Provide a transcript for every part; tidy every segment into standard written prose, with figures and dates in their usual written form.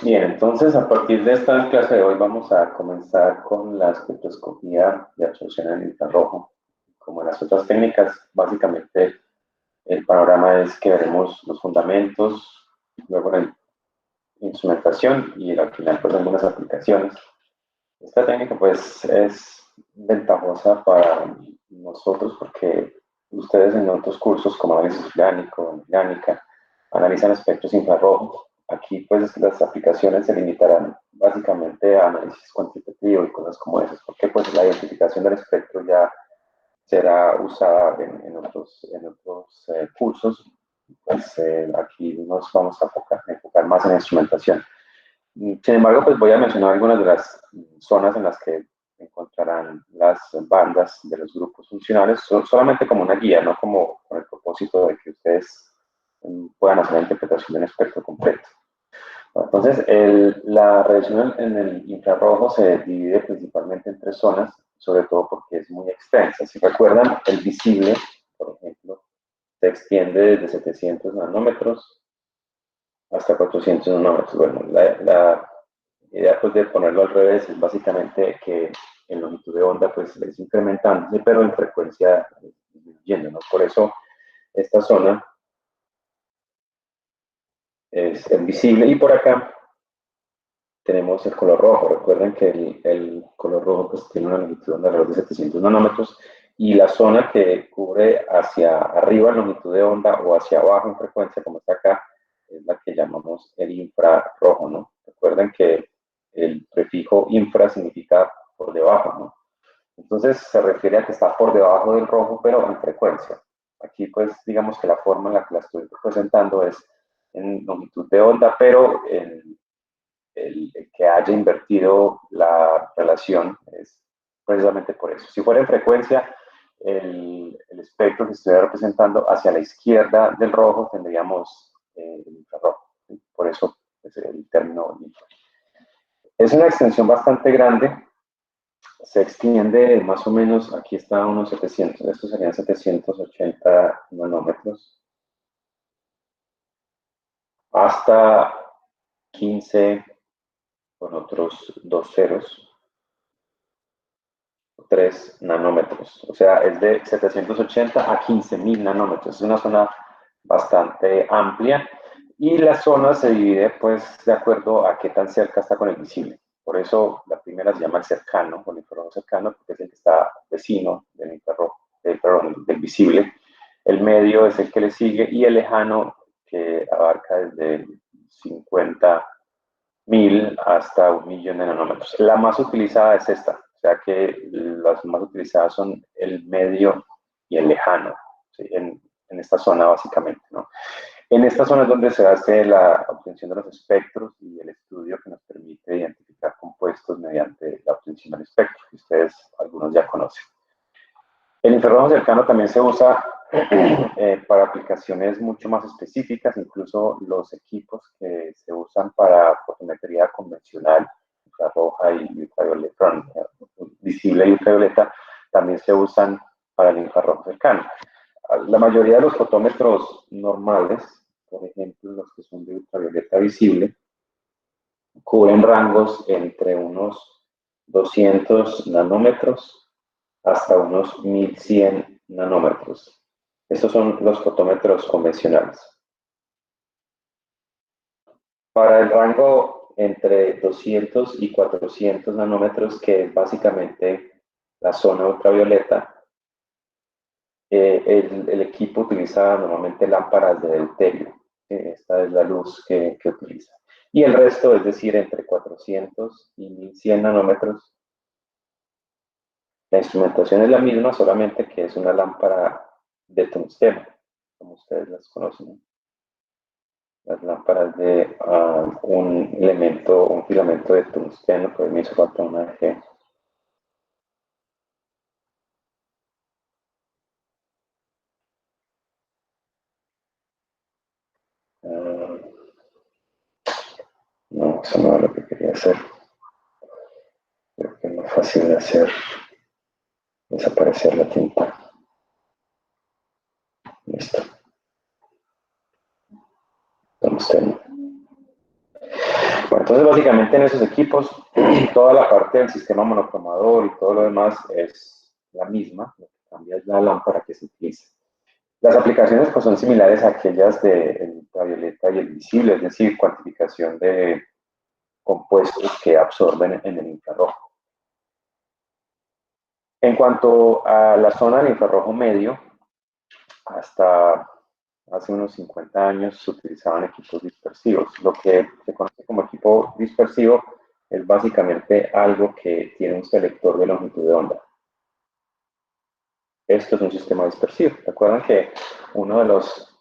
Bien, entonces a partir de esta clase de hoy vamos a comenzar con la espectroscopía de absorción en infrarrojo. Como en las otras técnicas, básicamente el panorama es que veremos los fundamentos, luego la instrumentación y al final pues algunas aplicaciones. Esta técnica pues es ventajosa para nosotros porque ustedes en otros cursos como análisis orgánico, dinámica, analizan espectros infrarrojos. Aquí pues las aplicaciones se limitarán básicamente a análisis cuantitativo y cosas como esas, porque pues la identificación del espectro ya será usada en otros cursos. Pues aquí nos vamos a enfocar más en instrumentación. Sin embargo, pues voy a mencionar algunas de las zonas en las que encontrarán las bandas de los grupos funcionales, solamente como una guía, no como con el propósito de que ustedes puedan hacer la interpretación de un espectro completo. Entonces, la radiación en el infrarrojo se divide principalmente en tres zonas, sobre todo porque es muy extensa. Si recuerdan, el visible, por ejemplo, se extiende desde 700 nanómetros hasta 400 nanómetros. Bueno, la idea pues de ponerlo al revés es básicamente que en longitud de onda pues es incrementándose, pero en frecuencia disminuyendo, ¿no? Por eso esta zona es visible y por acá tenemos el color rojo. Recuerden que el color rojo pues, tiene una longitud de onda alrededor de 700 nanómetros y la zona que cubre hacia arriba en longitud de onda o hacia abajo en frecuencia, como está acá, es la que llamamos el infrarrojo, ¿no? Recuerden que el prefijo infra significa por debajo, ¿no? Entonces se refiere a que está por debajo del rojo, pero en frecuencia. Aquí, pues, digamos que la forma en la que la estoy representando es en longitud de onda, pero el que haya invertido la relación es precisamente por eso. Si fuera en frecuencia, el espectro que estoy representando hacia la izquierda del rojo tendríamos el infrarrojo. ¿Sí? Por eso es el término infra. Es una extensión bastante grande, se extiende más o menos, aquí está unos 700, estos serían 780 nanómetros, hasta 15 con otros dos ceros, 3 nanómetros. O sea, es de 780 a 15.000 nanómetros. Es una zona bastante amplia y la zona se divide pues de acuerdo a qué tan cerca está con el visible. Por eso la primera se llama el cercano, o el infrarrojo cercano, porque es el que está vecino del infrarrojo, del visible. El medio es el que le sigue y el lejano que abarca desde 50.000 hasta 1.000.000 de nanómetros. La más utilizada es esta, o sea que las más utilizadas son el medio y el lejano, ¿sí? en esta zona básicamente, ¿no? En esta zona es donde se hace la obtención de los espectros y el estudio que nos permite identificar compuestos mediante la obtención del espectro, que ustedes algunos ya conocen. El infrarrojo cercano también se usa para aplicaciones mucho más específicas, incluso los equipos que se usan para fotometría convencional, infrarroja y ultravioleta, visible y ultravioleta, también se usan para el infrarrojo cercano. La mayoría de los fotómetros normales, por ejemplo, los que son de ultravioleta visible, cubren rangos entre unos 200 nanómetros hasta unos 1.100 nanómetros. Estos son los fotómetros convencionales. Para el rango entre 200 y 400 nanómetros, que es básicamente la zona ultravioleta, el equipo utiliza normalmente lámparas de deuterio. Esta es la luz que utiliza. Y el resto, es decir, entre 400 y 1.100 nanómetros, la instrumentación es la misma, solamente que es una lámpara de tungsteno, como ustedes las conocen. Las lámparas de un filamento de tungsteno, pues me hizo falta una G. Uh, no, eso no es lo que quería hacer. Creo que es más fácil de hacer desaparecer la tinta. Listo. Tungsteno. Bueno, entonces básicamente en esos equipos toda la parte del sistema monocromador y todo lo demás es la misma, lo que cambia es la lámpara que se utiliza. Las aplicaciones pues, son similares a aquellas del ultravioleta y el visible, es decir, cuantificación de compuestos que absorben en el infrarrojo. En cuanto a la zona del infrarrojo medio, hasta hace unos 50 años se utilizaban equipos dispersivos. Lo que se conoce como equipo dispersivo es básicamente algo que tiene un selector de longitud de onda. Esto es un sistema dispersivo. ¿Recuerdan que uno de los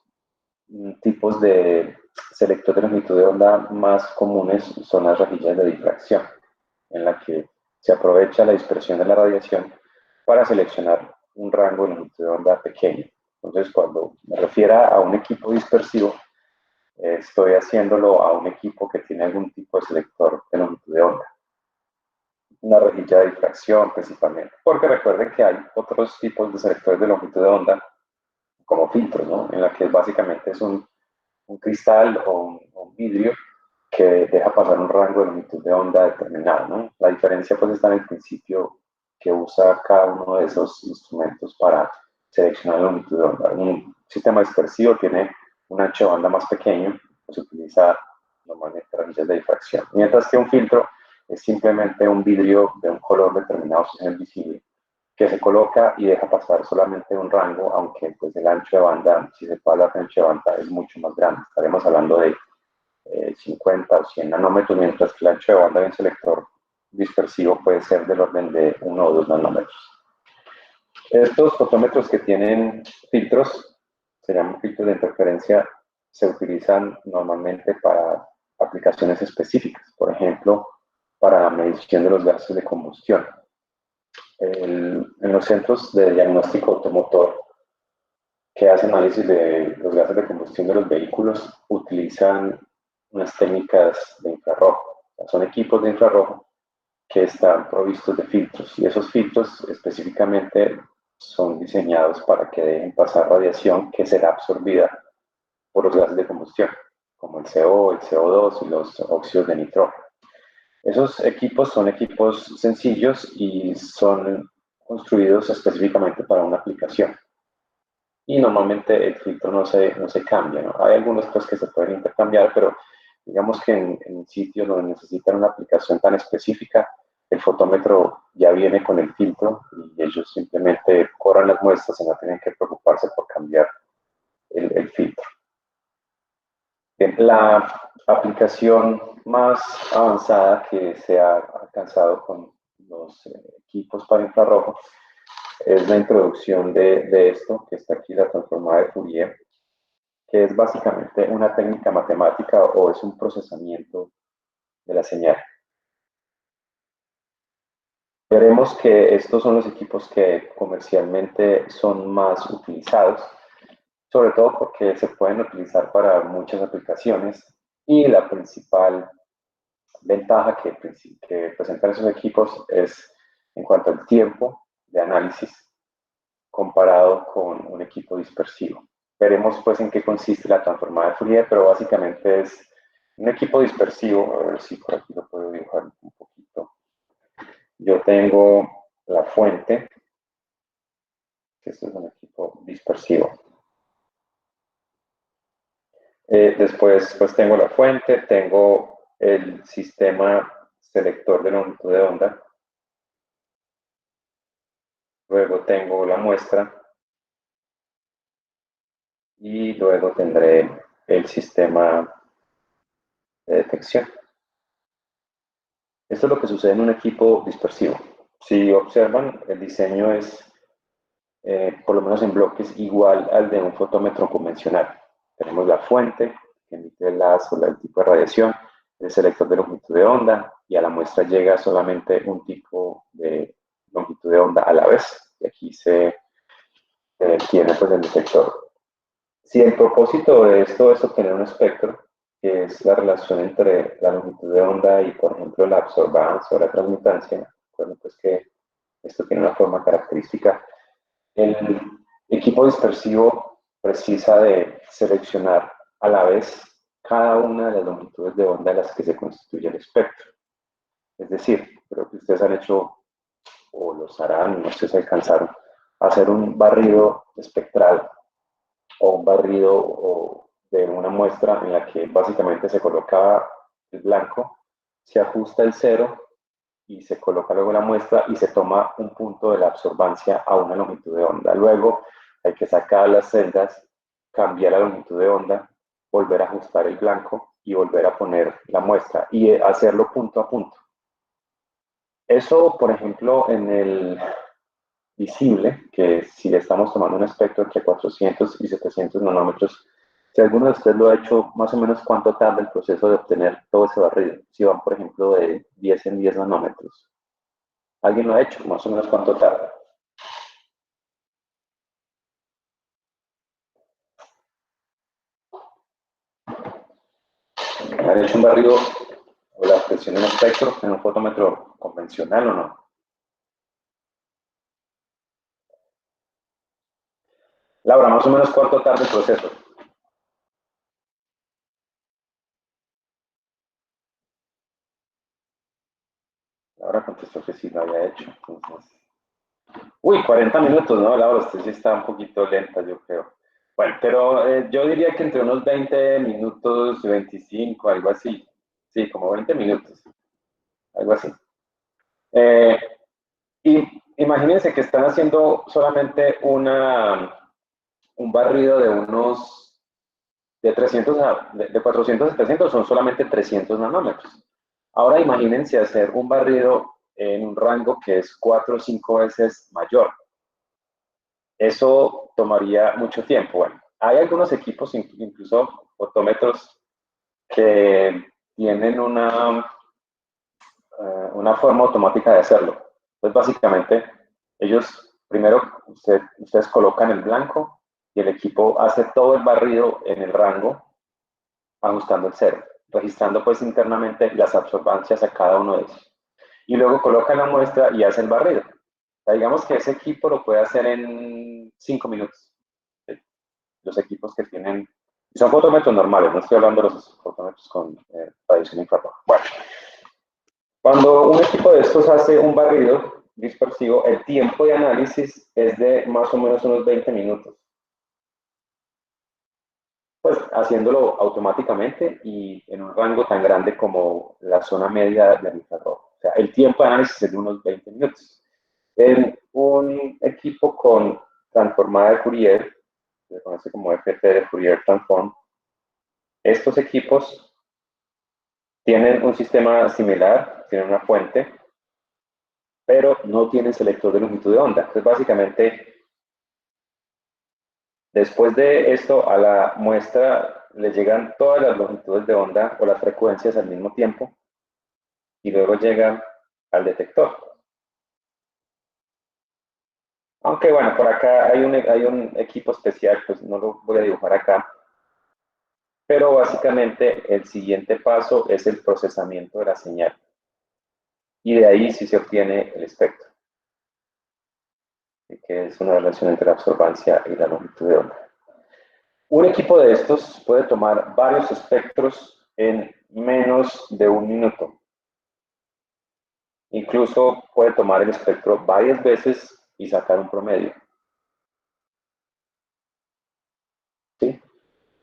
tipos de selector de longitud de onda más comunes son las rejillas de difracción, en la que se aprovecha la dispersión de la radiación para seleccionar un rango de longitud de onda pequeño? Entonces, cuando me refiera a un equipo dispersivo, estoy haciéndolo a un equipo que tiene algún tipo de selector de longitud de onda. Una rejilla de difracción principalmente, porque recuerden que hay otros tipos de selectores de longitud de onda, como filtros, ¿no? En la que básicamente es un cristal o un vidrio que deja pasar un rango de longitud de onda determinado, ¿no? La diferencia pues está en el principio que usa cada uno de esos instrumentos para seleccionar la longitud de onda. Un sistema dispersivo tiene un ancho de banda más pequeño, pues se utiliza normalmente rejillas de difracción, mientras que un filtro es simplemente un vidrio de un color determinado, si es visible, que se coloca y deja pasar solamente un rango, aunque pues el ancho de banda, si se puede hablar de ancho de banda, es mucho más grande. Estaremos hablando de 50 o 100 nanómetros, mientras que el ancho de banda de un selector dispersivo puede ser del orden de 1 o 2 nanómetros. Estos fotómetros que tienen filtros, se llaman filtros de interferencia, se utilizan normalmente para aplicaciones específicas, por ejemplo, para la medición de los gases de combustión. En los centros de diagnóstico automotor que hacen análisis de los gases de combustión de los vehículos utilizan unas técnicas de infrarrojo. Son equipos de infrarrojo que están provistos de filtros y esos filtros específicamente son diseñados para que dejen pasar radiación que será absorbida por los gases de combustión, como el CO, el CO2 y los óxidos de nitrógeno. Esos equipos son equipos sencillos y son construidos específicamente para una aplicación. Y normalmente el filtro no se cambia, ¿no? Hay algunos pues, que se pueden intercambiar, pero digamos que en sitios donde necesitan una aplicación tan específica, el fotómetro ya viene con el filtro y ellos simplemente corran las muestras y no tienen que preocuparse por cambiar el filtro. Bien, la aplicación más avanzada que se ha alcanzado con los equipos para infrarrojo es la introducción de esto, que está aquí, la transformada de Fourier, que es básicamente una técnica matemática o es un procesamiento de la señal. Veremos que estos son los equipos que comercialmente son más utilizados, sobre todo porque se pueden utilizar para muchas aplicaciones y la principal ventaja que presentan esos equipos es en cuanto al tiempo de análisis comparado con un equipo dispersivo. Veremos pues en qué consiste la transformada de Fourier, pero básicamente es un equipo dispersivo. A ver si por aquí lo puedo dibujar un poquito. Yo tengo la fuente, que esto es un equipo dispersivo. Después pues tengo la fuente, tengo el sistema selector de longitud de onda. Luego tengo la muestra y luego tendré el sistema de detección. Esto es lo que sucede en un equipo dispersivo. Si observan, el diseño es, por lo menos en bloques, igual al de un fotómetro convencional. Tenemos la fuente, que emite el tipo de radiación, el selector de longitud de onda, y a la muestra llega solamente un tipo de longitud de onda a la vez. Y aquí se tiene pues, el detector. Si el propósito de esto es obtener un espectro, que es la relación entre la longitud de onda y, por ejemplo, la absorbancia o la transmitancia, recuerden pues que esto tiene una forma característica, el equipo dispersivo precisa de seleccionar a la vez cada una de las longitudes de onda de las que se constituye el espectro. Es decir, creo que ustedes han hecho, o los harán, no sé si alcanzaron, a hacer un barrido espectral o un barrido de una muestra en la que básicamente se coloca el blanco, se ajusta el cero y se coloca luego la muestra y se toma un punto de la absorbancia a una longitud de onda. Luego hay que sacar las celdas, cambiar la longitud de onda, volver a ajustar el blanco y volver a poner la muestra y hacerlo punto a punto. Eso, por ejemplo, en el visible, que si le estamos tomando un espectro entre 400 y 700 nanómetros, si alguno de ustedes lo ha hecho, más o menos cuánto tarda el proceso de obtener todo ese barrido, si van, por ejemplo, de 10 en 10 nanómetros. ¿Alguien lo ha hecho? Más o menos cuánto tarda. ¿Han hecho un barrido o la obtención de un espectro en un fotómetro convencional o no? Laura, más o menos cuánto tarda el proceso. Laura contestó que sí lo había hecho. Entonces... Uy, 40 minutos, ¿no? Laura, usted sí está un poquito lenta, yo creo. Bueno, pero yo diría que entre unos 20 minutos, 25, algo así. Sí, como 20 minutos, algo así. Eh, y imagínense que están haciendo solamente un barrido de unos, de 300 de 400 a 700, son solamente 300 nanómetros. Ahora imagínense hacer un barrido en un rango que es 4 o 5 veces mayor. Eso tomaría mucho tiempo. Bueno, hay algunos equipos, incluso fotómetros, que tienen una forma automática de hacerlo. Entonces, básicamente, ellos primero, ustedes colocan el blanco y el equipo hace todo el barrido en el rango, ajustando el cero, registrando pues internamente las absorbancias a cada uno de ellos. Y luego coloca la muestra y hace el barrido. O sea, digamos que ese equipo lo puede hacer en 5 minutos. ¿Sí? Los equipos que tienen, son fotómetros normales, no estoy hablando de los fotómetros con radiación infrarroja. Bueno, cuando un equipo de estos hace un barrido dispersivo, el tiempo de análisis es de más o menos unos 20 minutos. Pues haciéndolo automáticamente y en un rango tan grande como la zona media del infrarrojo. O sea, el tiempo de análisis es de unos 20 minutos. En un equipo con transformada de Fourier, se conoce como FT de Fourier Transform, estos equipos tienen un sistema similar, tienen una fuente, pero no tienen selector de longitud de onda. Entonces, básicamente, después de esto, a la muestra le llegan todas las longitudes de onda o las frecuencias al mismo tiempo y luego llegan al detector. Aunque bueno, por acá hay un equipo especial, pues no lo voy a dibujar acá, pero básicamente el siguiente paso es el procesamiento de la señal. Y de ahí sí se obtiene el espectro, que es una relación entre la absorbancia y la longitud de onda. Un equipo de estos puede tomar varios espectros en menos de un minuto. Incluso puede tomar el espectro varias veces y sacar un promedio. ¿Sí?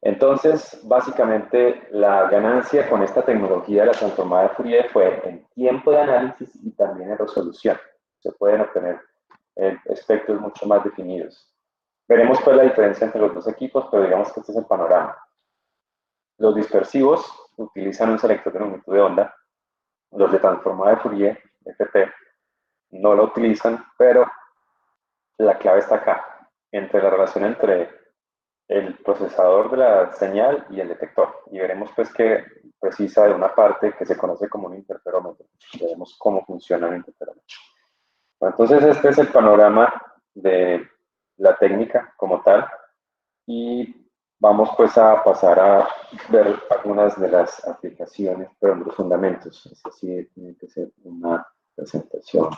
Entonces, básicamente, la ganancia con esta tecnología de la transformada de Fourier fue en tiempo de análisis y también en resolución. Se pueden obtener espectros mucho más definidos. Veremos pues la diferencia entre los dos equipos, pero digamos que este es el panorama. Los dispersivos utilizan un selector de longitud de onda. Los de transformada de Fourier, FT, no lo utilizan, pero la clave está acá, entre la relación entre el procesador de la señal y el detector. Y veremos pues que precisa de una parte que se conoce como un interferómetro. Veremos cómo funciona un interferómetro. Entonces este es el panorama de la técnica como tal y vamos pues a pasar a ver algunas de las aplicaciones, pero los fundamentos. Es así, tiene que ser una presentación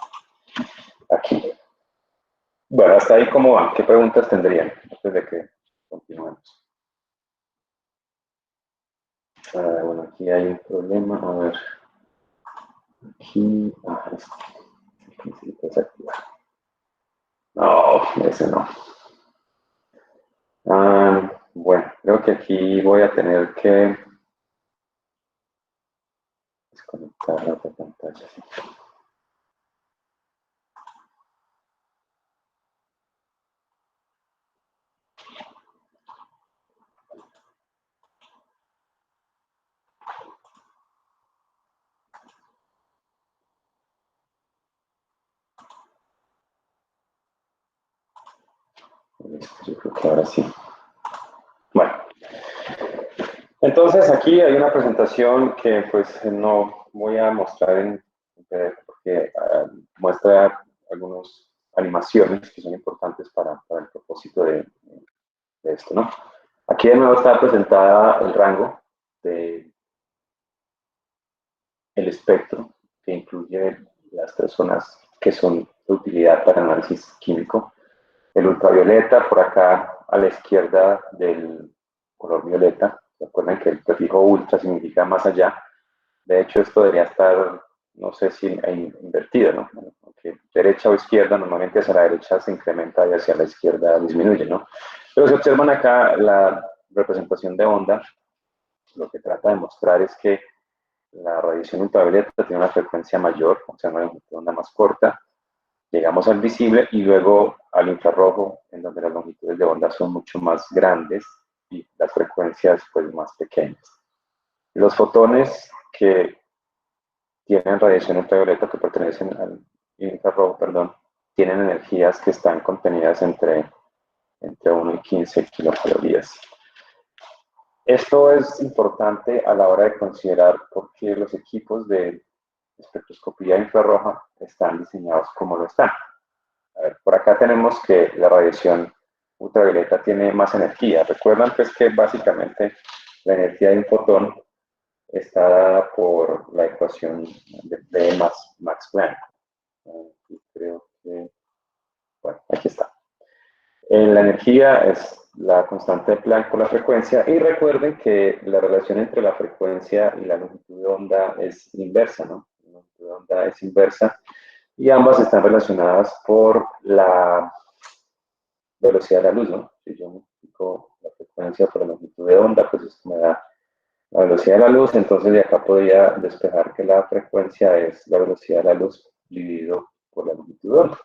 aquí. Bueno, hasta ahí cómo van, qué preguntas tendrían antes de que continuemos. Bueno, aquí hay un problema. A ver, aquí. Aquí necesito desactivar. No, ese no. Bueno, creo que aquí voy a tener que desconectar la otra pantalla. Sí. Listo, yo creo que ahora sí. Bueno, entonces aquí hay una presentación que pues no voy a mostrar en PDF porque muestra algunas animaciones que son importantes para el propósito de esto, ¿no? Aquí de nuevo está presentada el rango del espectro que incluye las tres zonas que son de utilidad para análisis químico. El ultravioleta por acá a la izquierda del color violeta. Recuerden que el prefijo ultra significa más allá. De hecho, esto debería estar, no sé si invertido, ¿no? Porque derecha o izquierda, normalmente hacia la derecha se incrementa y hacia la izquierda disminuye, ¿no? Pero si observan acá la representación de onda, lo que trata de mostrar es que la radiación ultravioleta tiene una frecuencia mayor, o sea, una longitud de onda más corta. Llegamos al visible y luego al infrarrojo, en donde las longitudes de onda son mucho más grandes y las frecuencias pues más pequeñas. Los fotones que tienen radiación ultravioleta, que pertenecen al infrarrojo, perdón, tienen energías que están contenidas entre 1 y 15 kilocalorías. Esto es importante a la hora de considerar por qué los equipos de espectroscopía infrarroja están diseñados como lo están. A ver, por acá tenemos que la radiación ultravioleta tiene más energía. Recuerdan pues que básicamente la energía de un fotón está dada por la ecuación de Max Planck. Creo que, bueno, aquí está. La energía es la constante de Planck por la frecuencia y recuerden que la relación entre la frecuencia y la longitud de onda es inversa, ¿no? La longitud de onda es inversa y ambas están relacionadas por la velocidad de la luz, ¿no? Si yo multiplico la frecuencia por la longitud de onda, pues esto me da la velocidad de la luz, entonces de acá podría despejar que la frecuencia es la velocidad de la luz dividido por la longitud de onda.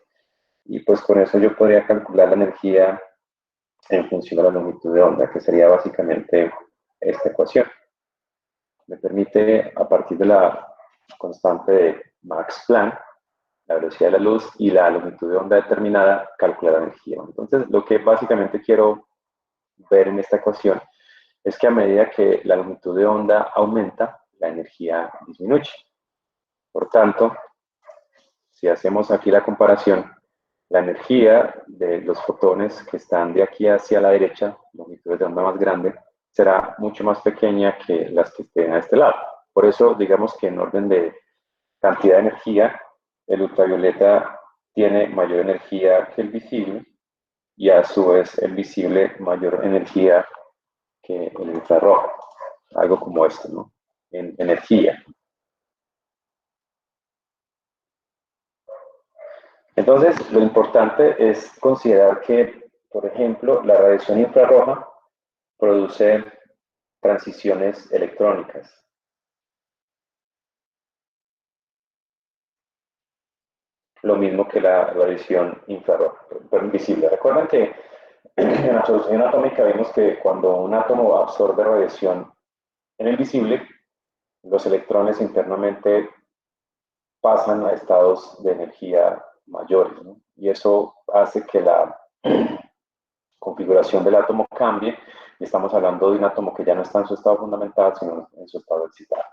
Y pues con eso yo podría calcular la energía en función de la longitud de onda, que sería básicamente esta ecuación. Me permite, a partir de la constante de Max Planck, la velocidad de la luz y la longitud de onda determinada, calcular la energía. Entonces, lo que básicamente quiero ver en esta ecuación es que a medida que la longitud de onda aumenta, la energía disminuye. Por tanto, si hacemos aquí la comparación, la energía de los fotones que están de aquí hacia la derecha, longitudes de onda más grande, será mucho más pequeña que las que estén a este lado. Por eso, digamos que en orden de cantidad de energía, el ultravioleta tiene mayor energía que el visible y a su vez el visible mayor energía que el infrarrojo. Algo como esto, ¿no? En energía. Entonces, lo importante es considerar que, por ejemplo, la radiación infrarroja produce transiciones electrónicas. Lo mismo que la radiación infrarroja, pero invisible. Recuerden que en la solución atómica vimos que cuando un átomo absorbe radiación en el visible, los electrones internamente pasan a estados de energía mayores, ¿no? Y eso hace que la configuración del átomo cambie y estamos hablando de un átomo que ya no está en su estado fundamental, sino en su estado excitado.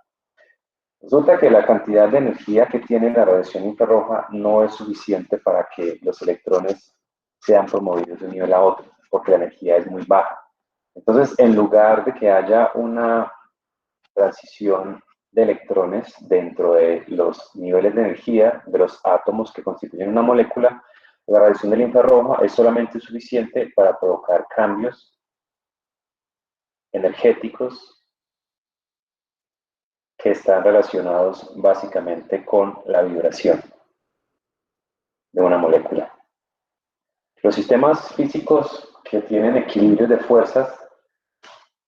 Resulta que la cantidad de energía que tiene la radiación infrarroja no es suficiente para que los electrones sean promovidos de un nivel a otro, porque la energía es muy baja. Entonces, en lugar de que haya una transición de electrones dentro de los niveles de energía de los átomos que constituyen una molécula, la radiación del infrarrojo es solamente suficiente para provocar cambios energéticos que están relacionados básicamente con la vibración de una molécula. Los sistemas físicos que tienen equilibrios de fuerzas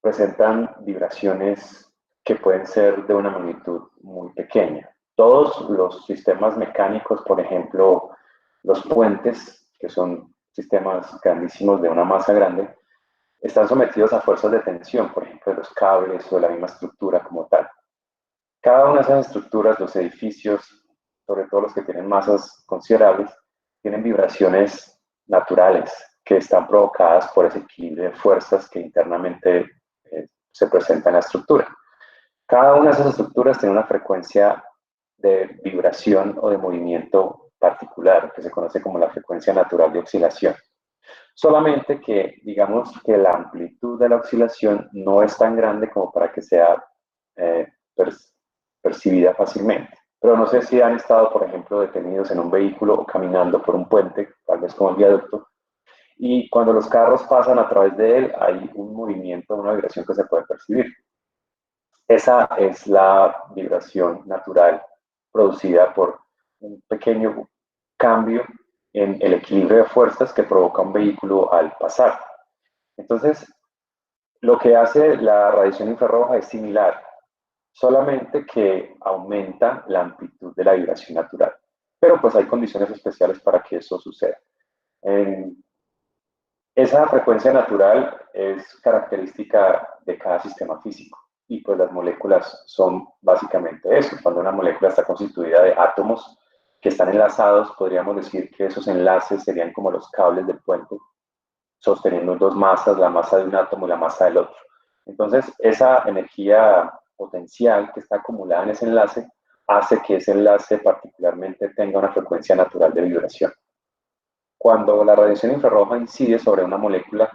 presentan vibraciones que pueden ser de una magnitud muy pequeña. Todos los sistemas mecánicos, por ejemplo, los puentes, que son sistemas grandísimos de una masa grande, están sometidos a fuerzas de tensión, por ejemplo, de los cables o de la misma estructura como tal. Cada una de esas estructuras, los edificios, sobre todo los que tienen masas considerables, tienen vibraciones naturales que están provocadas por ese equilibrio de fuerzas que internamente se presenta en la estructura. Cada una de esas estructuras tiene una frecuencia de vibración o de movimiento particular, que se conoce como la frecuencia natural de oscilación. Solamente que, digamos que la amplitud de la oscilación no es tan grande como para que sea percibida fácilmente. Pero no sé si han estado, por ejemplo, detenidos en un vehículo o caminando por un puente, tal vez como el viaducto, y cuando los carros pasan a través de él hay un movimiento, una vibración que se puede percibir. Esa es la vibración natural producida por un pequeño cambio en el equilibrio de fuerzas que provoca un vehículo al pasar. Entonces, lo que hace la radiación infrarroja es similar, solamente que aumenta la amplitud de la vibración natural. Pero pues hay condiciones especiales para que eso suceda. Esa frecuencia natural es característica de cada sistema físico y pues las moléculas son básicamente eso. Cuando una molécula está constituida de átomos que están enlazados, podríamos decir que esos enlaces serían como los cables del puente, sosteniendo dos masas, la masa de un átomo y la masa del otro. Entonces, esa energía potencial que está acumulada en ese enlace hace que ese enlace particularmente tenga una frecuencia natural de vibración. Cuando la radiación infrarroja incide sobre una molécula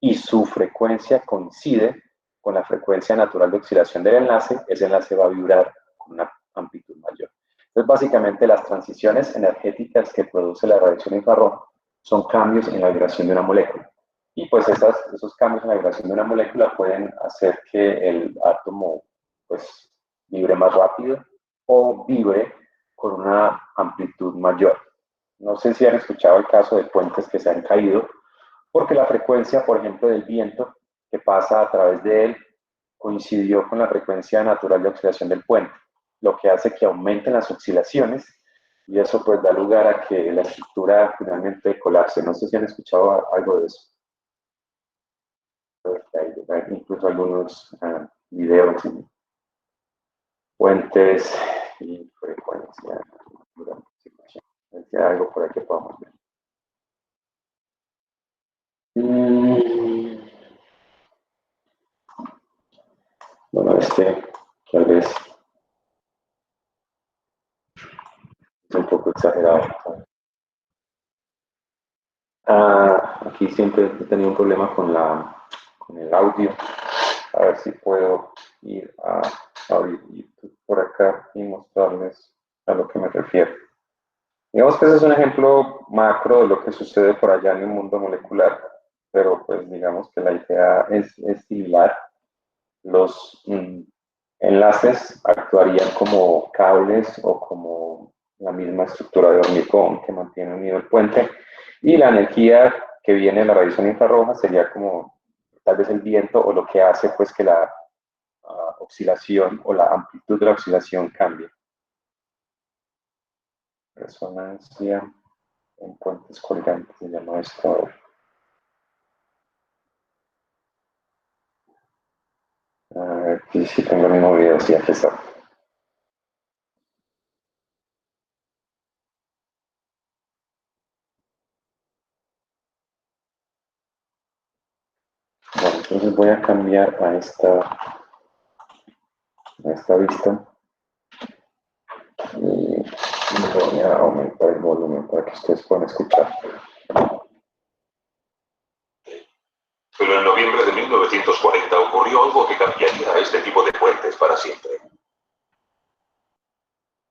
y su frecuencia coincide con la frecuencia natural de oscilación del enlace, ese enlace va a vibrar con una amplitud mayor. Entonces, básicamente, las transiciones energéticas que produce la radiación infrarroja son cambios en la vibración de una molécula. Y pues esos cambios en la vibración de una molécula pueden hacer que el átomo pues vibre más rápido o vibre con una amplitud mayor. No sé si han escuchado el caso de puentes que se han caído, porque la frecuencia, por ejemplo, del viento que pasa a través de él coincidió con la frecuencia natural de oscilación del puente, lo que hace que aumenten las oscilaciones y eso pues da lugar a que la estructura finalmente colapse. No sé si han escuchado algo de eso. Hay incluso algunos videos y puentes y frecuencia. Algo por ahí que podamos ver. Bueno, tal vez es un poco exagerado. Aquí siempre he tenido un problema con el audio. A ver si puedo ir a abrir YouTube por acá y mostrarles a lo que me refiero. Digamos que ese es un ejemplo macro de lo que sucede por allá en el mundo molecular, pero pues digamos que la idea es similar. Los enlaces actuarían como cables o como la misma estructura de hormigón que mantiene unido el puente, y la energía que viene de la radiación infrarroja sería como tal vez el viento o lo que hace pues que la oscilación o la amplitud de la oscilación cambie. Resonancia en puentes colgantes se llama esto ahora. Aquí sí tengo el mismo video, sí, aquí está. Bueno, entonces voy a cambiar a esta vista y voy a aumentar el volumen para que ustedes puedan escuchar. Pero en noviembre de 1940 ocurrió algo que cambiaría este tipo de puentes para siempre.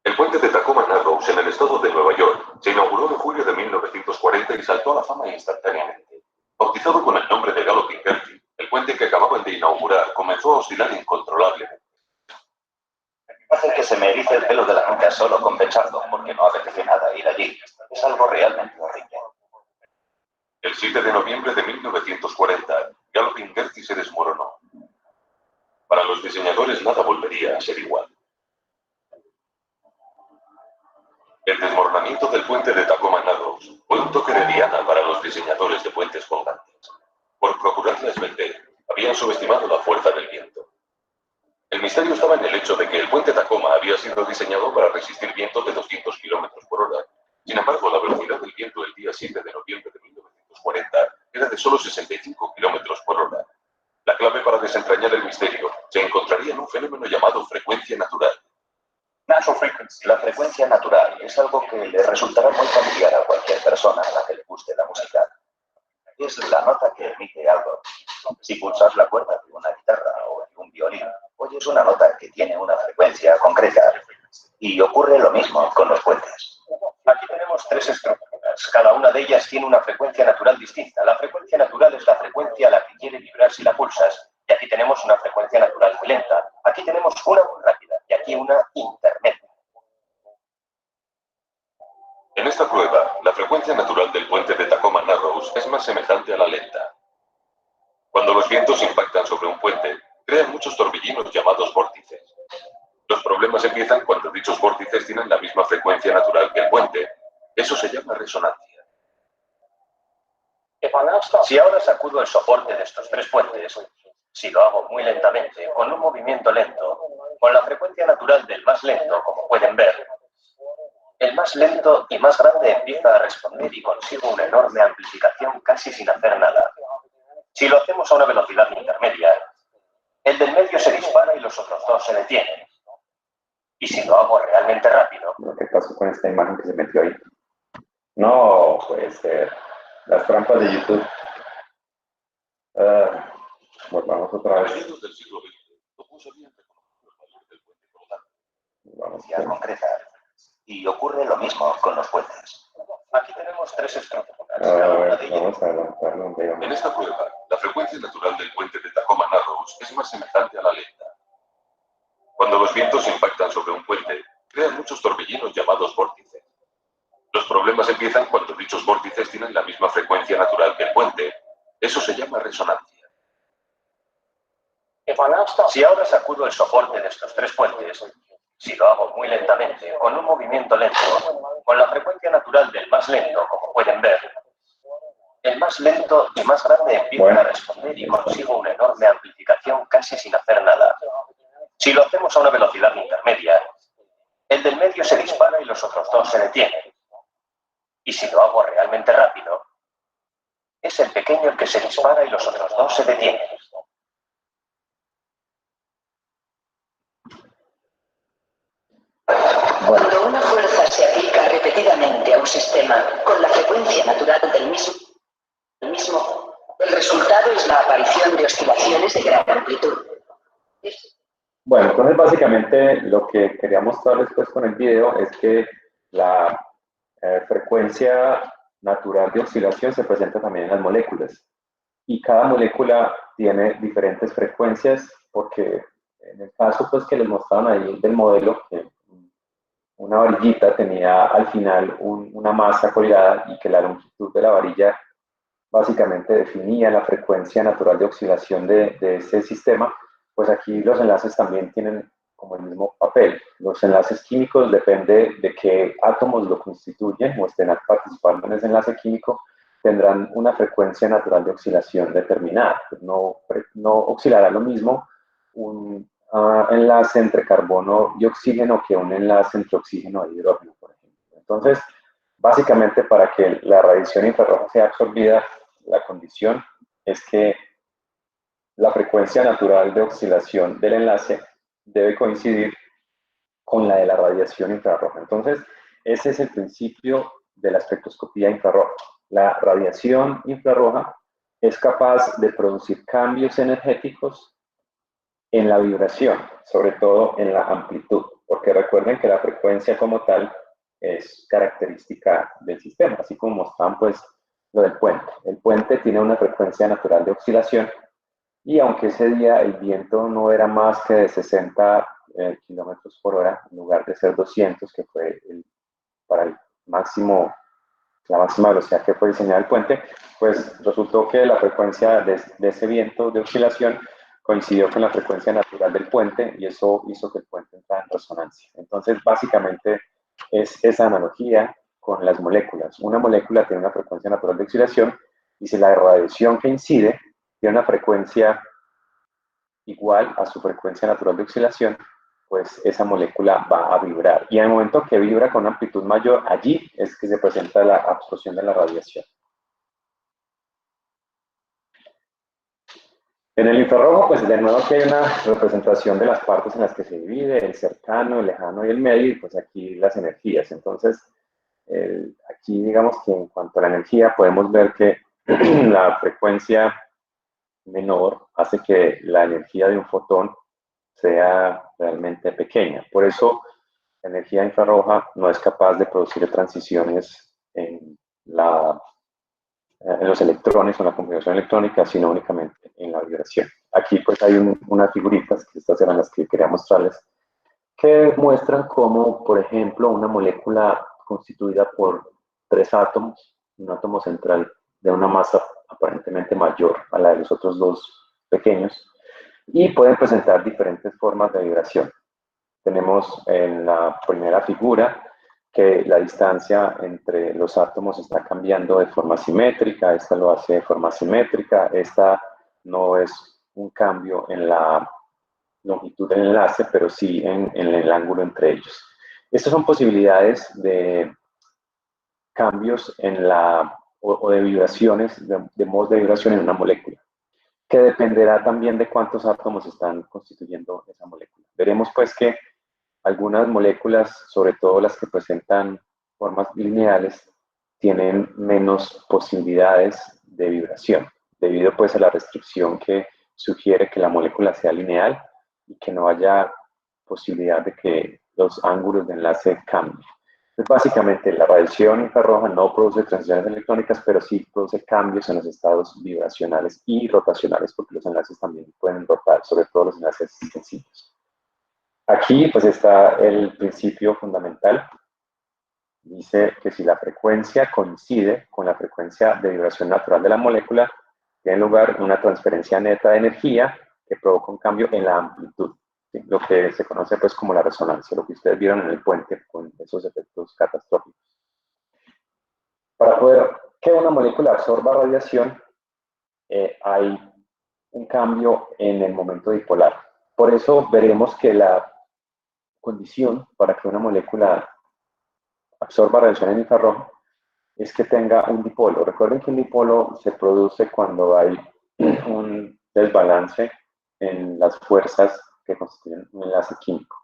El puente de Tacoma Narrows en el estado de Nueva York se inauguró en julio de 1940 y saltó a la fama instantáneamente. Bautizado con el nombre de Galloping Gertie, el puente que acababan de inaugurar comenzó a oscilar incontrolablemente. que se me erice el pelo de la nuca solo con pensarlo, porque no apetece nada ir allí. Es algo realmente horrible. El 7 de noviembre de 1940, Galloping Gertie se desmoronó. Para los diseñadores nada volvería a ser igual. El desmoronamiento del puente de Tacoma Narrows fue un toque de diana para los diseñadores de puentes colgantes. Por procurarles vender, habían subestimado la fuerza del viento. El misterio estaba en el hecho de que el puente Tacoma había sido diseñado para resistir vientos de 200 kilómetros por hora. Sin embargo, la velocidad del viento el día 7 de noviembre de 1940 era de solo 65 kilómetros por hora. La clave para desentrañar el misterio se encontraría en un fenómeno llamado frecuencia natural. Natural frequency. La frecuencia natural es algo que le resultará muy familiar a cualquier persona a la que le guste la música. Es la nota que emite algo. Si pulsas la cuerda de una guitarra o de un violín, oyes una nota que tiene una frecuencia concreta. Y ocurre lo mismo con los puentes. Aquí tenemos tres estructuras. Cada una de ellas tiene una frecuencia natural distinta. La frecuencia natural es la frecuencia a la que quiere vibrar si la pulsas. Y aquí tenemos una frecuencia natural muy lenta. Aquí tenemos una muy rápida y aquí una intermedia. En esta prueba, la frecuencia natural del puente de Tacoma Narrows es más semejante a la lenta. Cuando los vientos impactan sobre un puente, crean muchos torbellinos llamados vórtices. Los problemas empiezan cuando dichos vórtices tienen la misma frecuencia natural que el puente. Eso se llama resonancia. Si ahora sacudo el soporte de estos tres puentes, si lo hago muy lentamente, con un movimiento lento, con la frecuencia natural del más lento, como pueden ver, el más lento y más grande empieza a responder y consigo una enorme amplificación casi sin hacer nada. Si lo hacemos a una velocidad intermedia, el del medio se dispara y los otros dos se detienen. Y si lo hago realmente rápido... ¿Qué pasó con esta imagen que se metió ahí? No, puede ser. Las trampas de YouTube. Volvamos otra vez. Del siglo XX, no sabían reconocer los valores del puente colgante. Vamos a concretar. Y ocurre lo mismo con los puentes. Aquí tenemos tres estructuras. Vamos a adelantarlo un poco. En esta prueba, la frecuencia natural del puente de Tacoma Narrows es más semejante a la lenta. Cuando los vientos impactan sobre un puente, crean muchos torbellinos llamados vórtices. Los problemas empiezan cuando dichos vórtices tienen la misma frecuencia natural que el puente. Eso se llama resonancia. Si ahora sacudo el soporte de estos tres puentes, si lo hago muy lentamente, con un movimiento lento, con la frecuencia natural del más lento, como pueden ver, el más lento y más grande empieza a responder y consigo una enorme amplificación casi sin hacer nada. Si lo hacemos a una velocidad intermedia, el del medio se dispara y los otros dos se detienen. Y si lo hago realmente rápido, es el pequeño el que se dispara y los otros dos se detienen. Cuando una fuerza se aplica repetidamente a un sistema con la frecuencia natural del mismo, el resultado es la aparición de oscilaciones de gran amplitud. Bueno, entonces básicamente lo que quería mostrarles pues con el video es que la frecuencia natural de oscilación se presenta también en las moléculas. Y cada molécula tiene diferentes frecuencias porque en el caso pues que les mostraron ahí del modelo, que una varillita tenía al final una masa colgada y que la longitud de la varilla básicamente definía la frecuencia natural de oscilación de ese sistema, pues aquí los enlaces también tienen como el mismo papel. Los enlaces químicos depende de qué átomos lo constituyen o estén participando en ese enlace químico, tendrán una frecuencia natural de oscilación determinada. No oscilará lo mismo un enlace entre carbono y oxígeno que un enlace entre oxígeno e hidrógeno, por ejemplo. Entonces, básicamente para que la radiación infrarroja sea absorbida, la condición es que la frecuencia natural de oscilación del enlace debe coincidir con la de la radiación infrarroja. Entonces, ese es el principio de la espectroscopía infrarroja. La radiación infrarroja es capaz de producir cambios energéticos en la vibración, sobre todo en la amplitud, porque recuerden que la frecuencia como tal es característica del sistema, así como mostraban pues lo del puente. El puente tiene una frecuencia natural de oscilación y aunque ese día el viento no era más que de 60 kilómetros por hora en lugar de ser 200, que fue para el máximo, la máxima velocidad que fue diseñada el puente, pues resultó que la frecuencia de ese viento de oscilación coincidió con la frecuencia natural del puente y eso hizo que el puente entrara en resonancia. Entonces, básicamente es esa analogía con las moléculas. Una molécula tiene una frecuencia natural de oscilación y si la radiación que incide tiene una frecuencia igual a su frecuencia natural de oscilación, pues esa molécula va a vibrar. Y en el momento que vibra con una amplitud mayor, allí es que se presenta la absorción de la radiación. En el infrarrojo, pues de nuevo que hay una representación de las partes en las que se divide, el cercano, el lejano y el medio, y pues aquí las energías. Entonces, aquí digamos que en cuanto a la energía, podemos ver que la frecuencia menor hace que la energía de un fotón sea realmente pequeña. Por eso, la energía infrarroja no es capaz de producir transiciones en los electrones o en la configuración electrónica, sino únicamente en la vibración. Aquí pues hay unas figuritas, que estas eran las que quería mostrarles, que muestran cómo, por ejemplo, una molécula constituida por 3 átomos, un átomo central de una masa aparentemente mayor a la de los otros 2 pequeños, y pueden presentar diferentes formas de vibración. Tenemos en la primera figura que la distancia entre los átomos está cambiando de forma simétrica, esta lo hace de forma simétrica, esta no es un cambio en la longitud del enlace, pero sí en el ángulo entre ellos. Estas son posibilidades de cambios en o de vibraciones, de modos de vibración en una molécula, que dependerá también de cuántos átomos están constituyendo esa molécula. Veremos pues que algunas moléculas, sobre todo las que presentan formas lineales, tienen menos posibilidades de vibración, debido pues a la restricción que sugiere que la molécula sea lineal y que no haya posibilidad de que los ángulos de enlace cambien. Entonces, básicamente, la radiación infrarroja no produce transiciones electrónicas, pero sí produce cambios en los estados vibracionales y rotacionales, porque los enlaces también pueden rotar, sobre todo los enlaces sencillos. Aquí pues está el principio fundamental. Dice que si la frecuencia coincide con la frecuencia de vibración natural de la molécula, tiene lugar una transferencia neta de energía que provoca un cambio en la amplitud, ¿sí? Lo que se conoce pues como la resonancia, lo que ustedes vieron en el puente con esos efectos catastróficos. Para poder que una molécula absorba radiación, hay un cambio en el momento dipolar. Por eso veremos que la condición para que una molécula absorba radiación en infrarrojo es que tenga un dipolo. Recuerden que un dipolo se produce cuando hay un desbalance en las fuerzas que constituyen un enlace químico.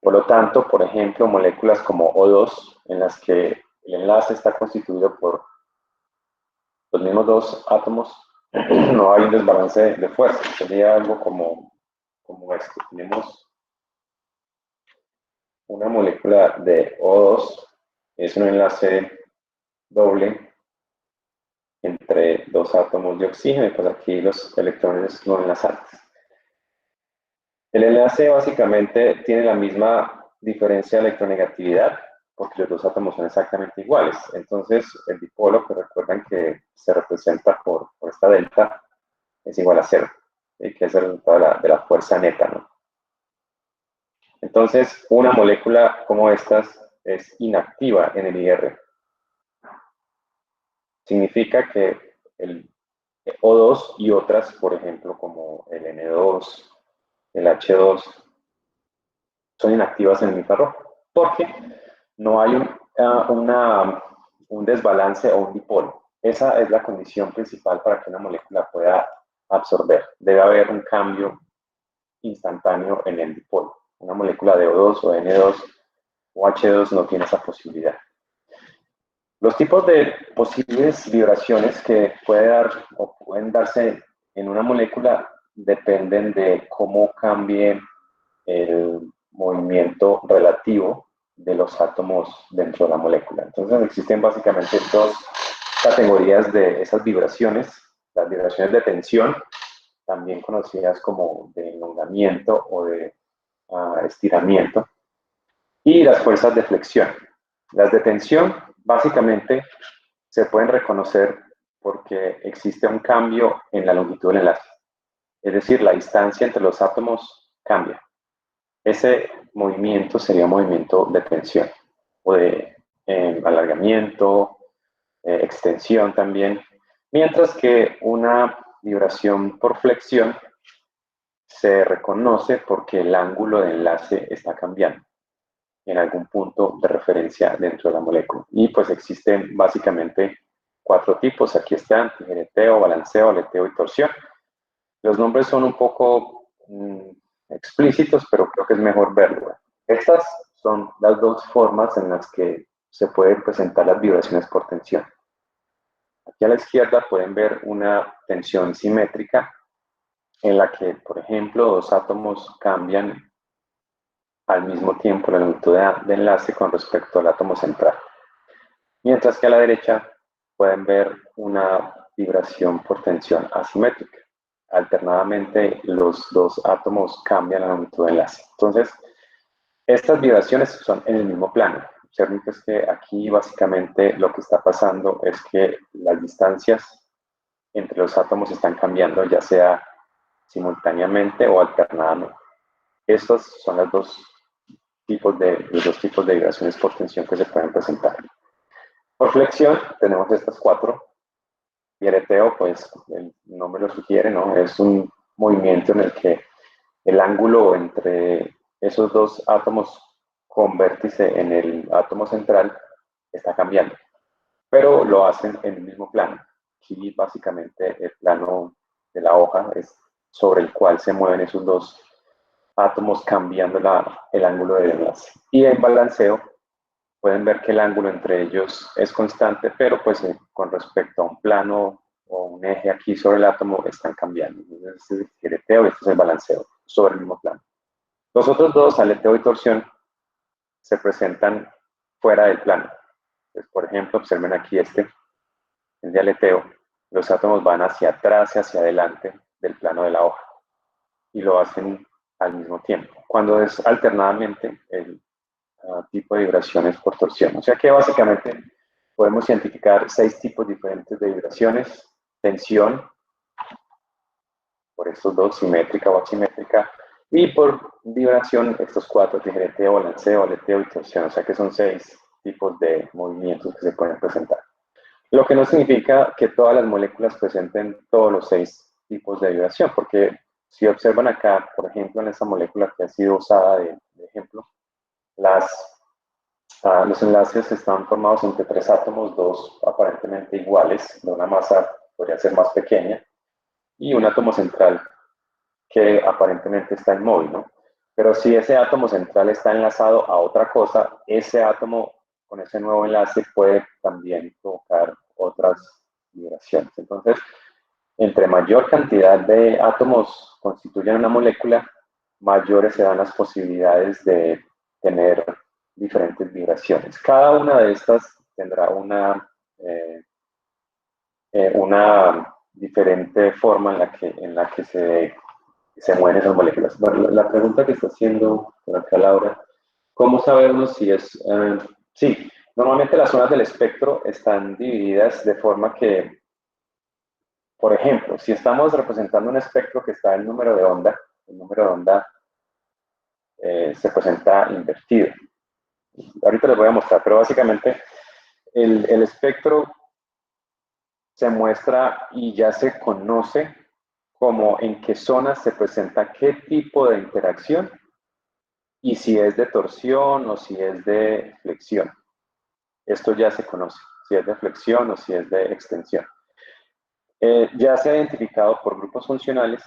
Por lo tanto, por ejemplo, moléculas como O2, en las que el enlace está constituido por los mismos 2 átomos, no hay un desbalance de fuerza. Sería algo como esto. Tenemos una molécula de O2, es un enlace doble entre 2 átomos de oxígeno, y pues aquí los electrones no enlazantes. El enlace básicamente tiene la misma diferencia de electronegatividad, porque los 2 átomos son exactamente iguales. Entonces, el dipolo, que recuerdan que se representa por esta delta, es igual a 0, que es el resultado de la fuerza neta, ¿no? Entonces, una molécula como estas es inactiva en el IR. Significa que el O2 y otras, por ejemplo, como el N2, el H2, son inactivas en el infrarrojo, porque no hay un desbalance o un dipolo. Esa es la condición principal para que una molécula pueda absorber. Debe haber un cambio instantáneo en el dipolo. Una molécula de O2 o N2 o H2 no tiene esa posibilidad. Los tipos de posibles vibraciones que pueden darse en una molécula dependen de cómo cambie el movimiento relativo de los átomos dentro de la molécula. Entonces existen básicamente 2 categorías de esas vibraciones: las vibraciones de tensión, también conocidas como de enlongamiento o de estiramiento, y las fuerzas de flexión. Las de tensión básicamente se pueden reconocer porque existe un cambio en la longitud del enlace. Es decir, la distancia entre los átomos cambia. Ese movimiento sería un movimiento de tensión o de alargamiento, extensión también, mientras que una vibración por flexión se reconoce porque el ángulo de enlace está cambiando en algún punto de referencia dentro de la molécula. Y pues existen básicamente 4 tipos. Aquí están: tijereteo, balanceo, aleteo y torsión. Los nombres son un poco explícitos, pero creo que es mejor verlo. Estas son las 2 formas en las que se pueden presentar las vibraciones por tensión. Aquí a la izquierda pueden ver una tensión simétrica en la que, por ejemplo, 2 átomos cambian al mismo tiempo la longitud de enlace con respecto al átomo central. Mientras que a la derecha pueden ver una vibración por tensión asimétrica. Alternadamente, los 2 átomos cambian la longitud de enlace. Entonces, estas vibraciones son en el mismo plano. Observen pues que aquí básicamente lo que está pasando es que las distancias entre los átomos están cambiando, ya sea simultáneamente o alternadamente. Estos son los dos tipos de vibraciones por tensión que se pueden presentar. Por flexión tenemos estas 4. Tijereteo, pues el nombre lo sugiere, ¿no? Es un movimiento en el que el ángulo entre esos 2 átomos con vértice en el átomo central está cambiando, pero lo hacen en el mismo plano. Aquí básicamente el plano de la hoja es sobre el cual se mueven esos 2 átomos cambiando el ángulo de enlace. Y en balanceo pueden ver que el ángulo entre ellos es constante, pero pues con respecto a un plano o un eje aquí sobre el átomo están cambiando. Entonces, este es el tijereteo y este es el balanceo sobre el mismo plano. Los otros 2, aleteo y torsión, se presentan fuera del plano. Entonces, por ejemplo, observen aquí el de aleteo. Los átomos van hacia atrás y hacia adelante del plano de la hoja y lo hacen al mismo tiempo. Cuando es alternadamente, el tipo de vibraciones por torsión. O sea que básicamente podemos identificar 6 tipos diferentes de vibraciones: tensión, por estos 2, simétrica o asimétrica, y por vibración estos 4, tijereteo, balanceo, aleteo y torsión. O sea que son 6 tipos de movimientos que se pueden presentar. Lo que no significa que todas las moléculas presenten todos los 6 tipos de vibración, porque si observan acá, por ejemplo, en esta molécula que ha sido usada de ejemplo, los enlaces están formados entre 3 átomos, 2 aparentemente iguales, de una masa podría ser más pequeña, y un átomo central que aparentemente está inmóvil, ¿no? Pero si ese átomo central está enlazado a otra cosa, ese átomo con ese nuevo enlace puede también provocar otras vibraciones. Entonces, entre mayor cantidad de átomos constituyen una molécula, mayores serán las posibilidades de tener diferentes vibraciones. Cada una de estas tendrá una diferente forma en la que se mueven esas moléculas. Bueno, la pregunta que está haciendo por acá Laura, ¿cómo sabemos si es...? Sí, normalmente las zonas del espectro están divididas de forma que, por ejemplo, si estamos representando un espectro que está en número de onda, el número de onda se presenta invertido. Ahorita les voy a mostrar, pero básicamente el espectro se muestra y ya se conoce como en qué zonas se presenta qué tipo de interacción y si es de torsión o si es de flexión. Esto ya se conoce, si es de flexión o si es de extensión. Ya se ha identificado por grupos funcionales,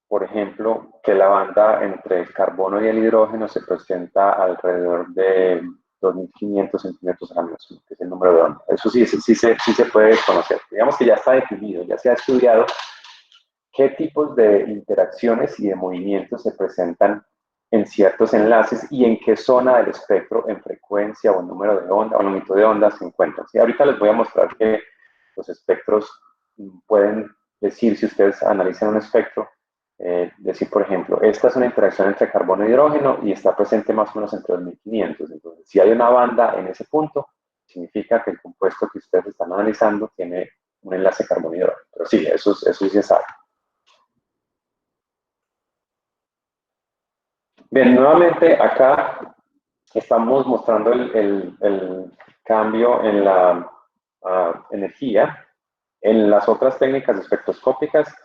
por ejemplo, que la banda entre el carbono y el hidrógeno se presenta alrededor de 2500 centímetros al menos, que es el número de onda. Eso sí se puede conocer. Digamos que ya está definido, ya se ha estudiado qué tipos de interacciones y de movimientos se presentan en ciertos enlaces y en qué zona del espectro, en frecuencia o en número de onda o longitud de onda se encuentran. ¿Sí? Ahorita les voy a mostrar que los espectros pueden decir, si ustedes analizan un espectro, decir, por ejemplo, esta es una interacción entre carbono y hidrógeno y está presente más o menos entre 2500. Entonces, si hay una banda en ese punto, significa que el compuesto que ustedes están analizando tiene un enlace carbono-hidrógeno. Pero sí, eso sí se sabe. Bien, nuevamente acá estamos mostrando el cambio en la energía. En las otras técnicas espectroscópicas,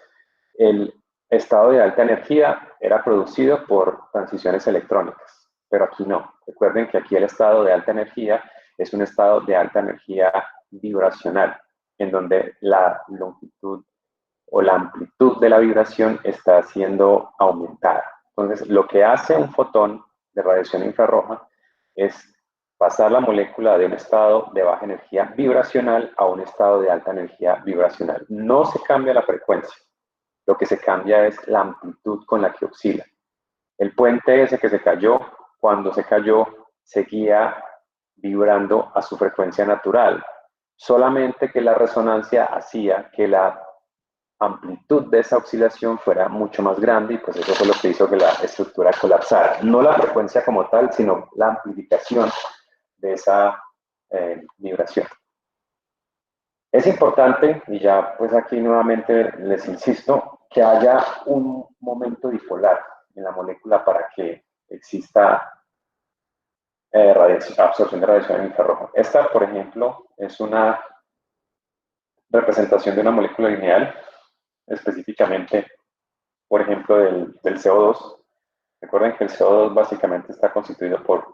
el estado de alta energía era producido por transiciones electrónicas, pero aquí no. Recuerden que aquí el estado de alta energía es un estado de alta energía vibracional, en donde la longitud o la amplitud de la vibración está siendo aumentada. Entonces, lo que hace un fotón de radiación infrarroja es pasar la molécula de un estado de baja energía vibracional a un estado de alta energía vibracional. No se cambia la frecuencia, lo que se cambia es la amplitud con la que oscila. El puente ese que se cayó, cuando se cayó, seguía vibrando a su frecuencia natural, solamente que la resonancia hacía que la amplitud de esa oscilación fuera mucho más grande y pues eso fue lo que hizo que la estructura colapsara. No la frecuencia como tal, sino la amplificación de esa vibración. Es importante, y ya pues aquí nuevamente les insisto, que haya un momento dipolar en la molécula para que exista absorción de radiación infrarroja. Esta, por ejemplo, es una representación de una molécula lineal, específicamente, por ejemplo, del CO2. Recuerden que el CO2 básicamente está constituido por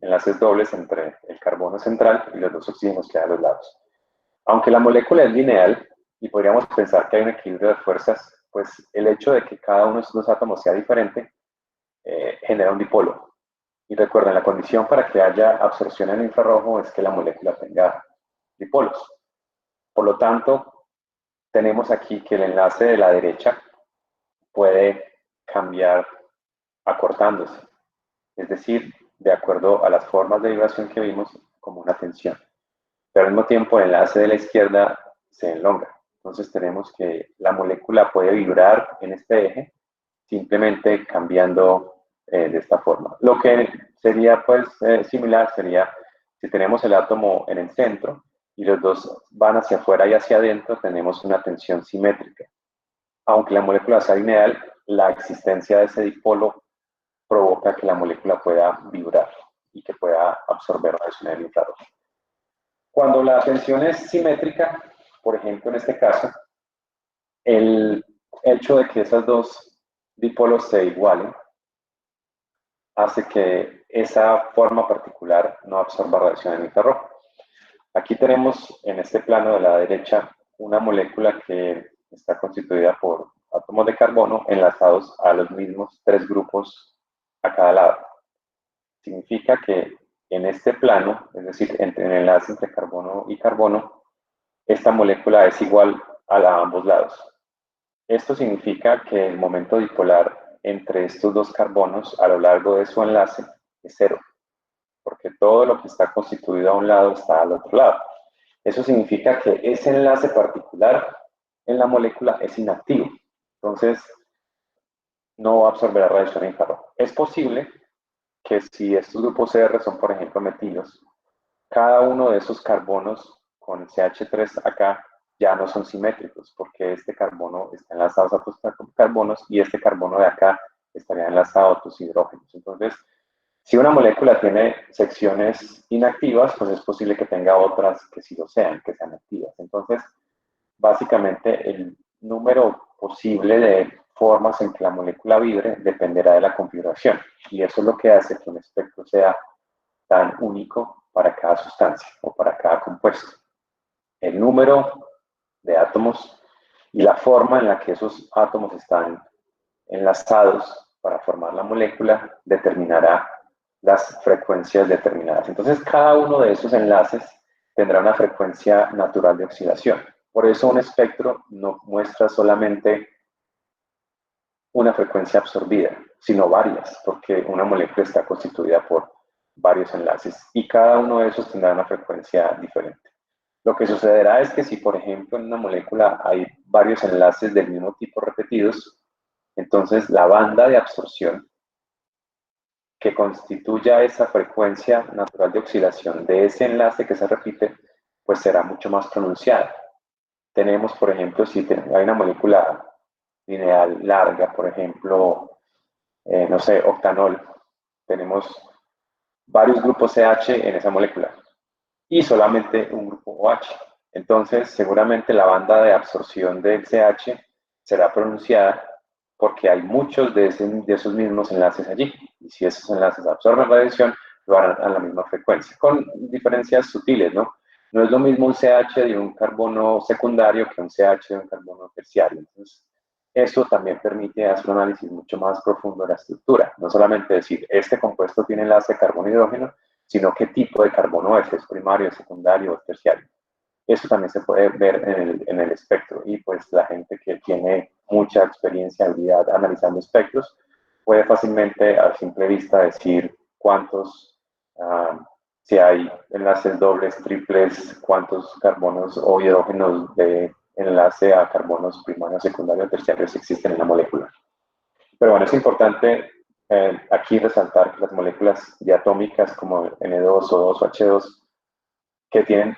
enlaces dobles entre el carbono central y los dos oxígenos que hay a los lados. Aunque la molécula es lineal y podríamos pensar que hay un equilibrio de fuerzas, pues el hecho de que cada uno de esos dos átomos sea diferente genera un dipolo. Y recuerden, la condición para que haya absorción en infrarrojo es que la molécula tenga dipolos. Por lo tanto, tenemos aquí que el enlace de la derecha puede cambiar acortándose, es decir, de acuerdo a las formas de vibración que vimos como una tensión. Pero al mismo tiempo el enlace de la izquierda se elonga. Entonces tenemos que la molécula puede vibrar en este eje simplemente cambiando de esta forma. Lo que sería pues similar sería si tenemos el átomo en el centro y los dos van hacia afuera y hacia adentro, tenemos una tensión simétrica. Aunque la molécula sea lineal, la existencia de ese dipolo provoca que la molécula pueda vibrar y que pueda absorber radiación del infrarrojo. Cuando la tensión es simétrica, por ejemplo en este caso, el hecho de que esos dos dipolos se igualen hace que esa forma particular no absorba radiación del infrarrojo. Aquí tenemos en este plano de la derecha una molécula que está constituida por átomos de carbono enlazados a los mismos 3 grupos a cada lado. Significa que en este plano, es decir, entre el enlace entre carbono y carbono, esta molécula es igual a ambos lados. Esto significa que el momento dipolar entre estos dos carbonos a lo largo de su enlace es cero, porque todo lo que está constituido a un lado está al otro lado. Eso significa que ese enlace particular en la molécula es inactivo. Entonces, no va a absorber la radiación infrarroja. Es posible que si estos grupos CR son, por ejemplo, metilos, cada uno de esos carbonos con CH3 acá ya no son simétricos, porque este carbono está enlazado a otros carbonos y este carbono de acá estaría enlazado a otros hidrógenos. Entonces, si una molécula tiene secciones inactivas, pues es posible que tenga otras que sí lo sean, que sean activas. Entonces, básicamente el número posible de formas en que la molécula vibre dependerá de la configuración. Y eso es lo que hace que un espectro sea tan único para cada sustancia o para cada compuesto. El número de átomos y la forma en la que esos átomos están enlazados para formar la molécula determinará las frecuencias determinadas. Entonces, cada uno de esos enlaces tendrá una frecuencia natural de oscilación. Por eso un espectro no muestra solamente una frecuencia absorbida, sino varias, porque una molécula está constituida por varios enlaces y cada uno de esos tendrá una frecuencia diferente. Lo que sucederá es que si, por ejemplo, en una molécula hay varios enlaces del mismo tipo repetidos, Entonces, la banda de absorción que constituya esa frecuencia natural de oscilación de ese enlace que se repite, pues será mucho más pronunciada. Tenemos, por ejemplo, si hay una molécula lineal larga, por ejemplo, no sé, octanol, tenemos varios grupos CH en esa molécula y solamente un grupo OH. Entonces, seguramente la banda de absorción del CH será pronunciada porque hay muchos de esos mismos enlaces allí. Y si esos enlaces absorben radiación, lo harán a la misma frecuencia, con diferencias sutiles, ¿no? No es lo mismo un CH de un carbono secundario que un CH de un carbono terciario. Entonces, eso también permite hacer un análisis mucho más profundo de la estructura. No solamente decir, este compuesto tiene enlace carbono-hidrógeno, sino qué tipo de carbono es primario, secundario o terciario. Eso también se puede ver en el espectro y pues la gente que tiene mucha experiencia, habilidad analizando espectros, puede fácilmente a simple vista decir cuántos, si hay enlaces dobles, triples, cuántos carbonos o hidrógenos de enlace a carbonos primarios, secundarios, terciarios existen en la molécula. Pero bueno, es importante aquí resaltar que las moléculas diatómicas como N2, O2 o H2 que tienen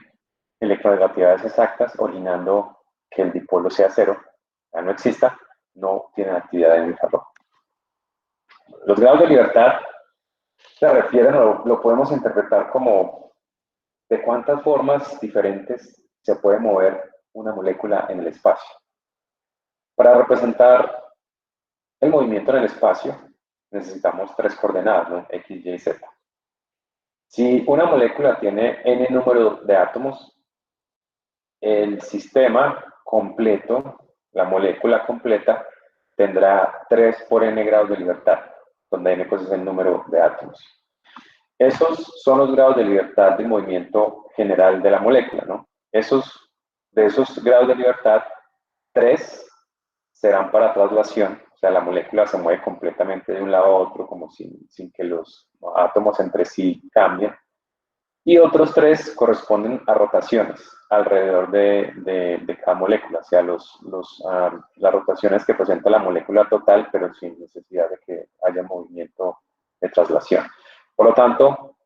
electronegatividades exactas, originando que el dipolo sea cero, ya no exista, no tienen actividad en infrarrojo. Los grados de libertad se refieren, o lo podemos interpretar como de cuántas formas diferentes se puede mover una molécula en el espacio. Para representar el movimiento en el espacio, necesitamos tres coordenadas, ¿no? X, Y, Z. Si una molécula tiene n número de átomos, el sistema completo, la molécula completa, tendrá 3 por n grados de libertad, donde n pues, es el número de átomos. Esos son los grados de libertad del movimiento general de la molécula, ¿no? De esos grados de libertad, 3 serán para traslación, o sea, la molécula se mueve completamente de un lado a otro, como sin que los átomos entre sí cambien. Y otros 3 corresponden a rotaciones alrededor de cada molécula, o sea, las rotaciones que presenta la molécula total, pero sin necesidad de que haya movimiento de traslación. Por lo tanto,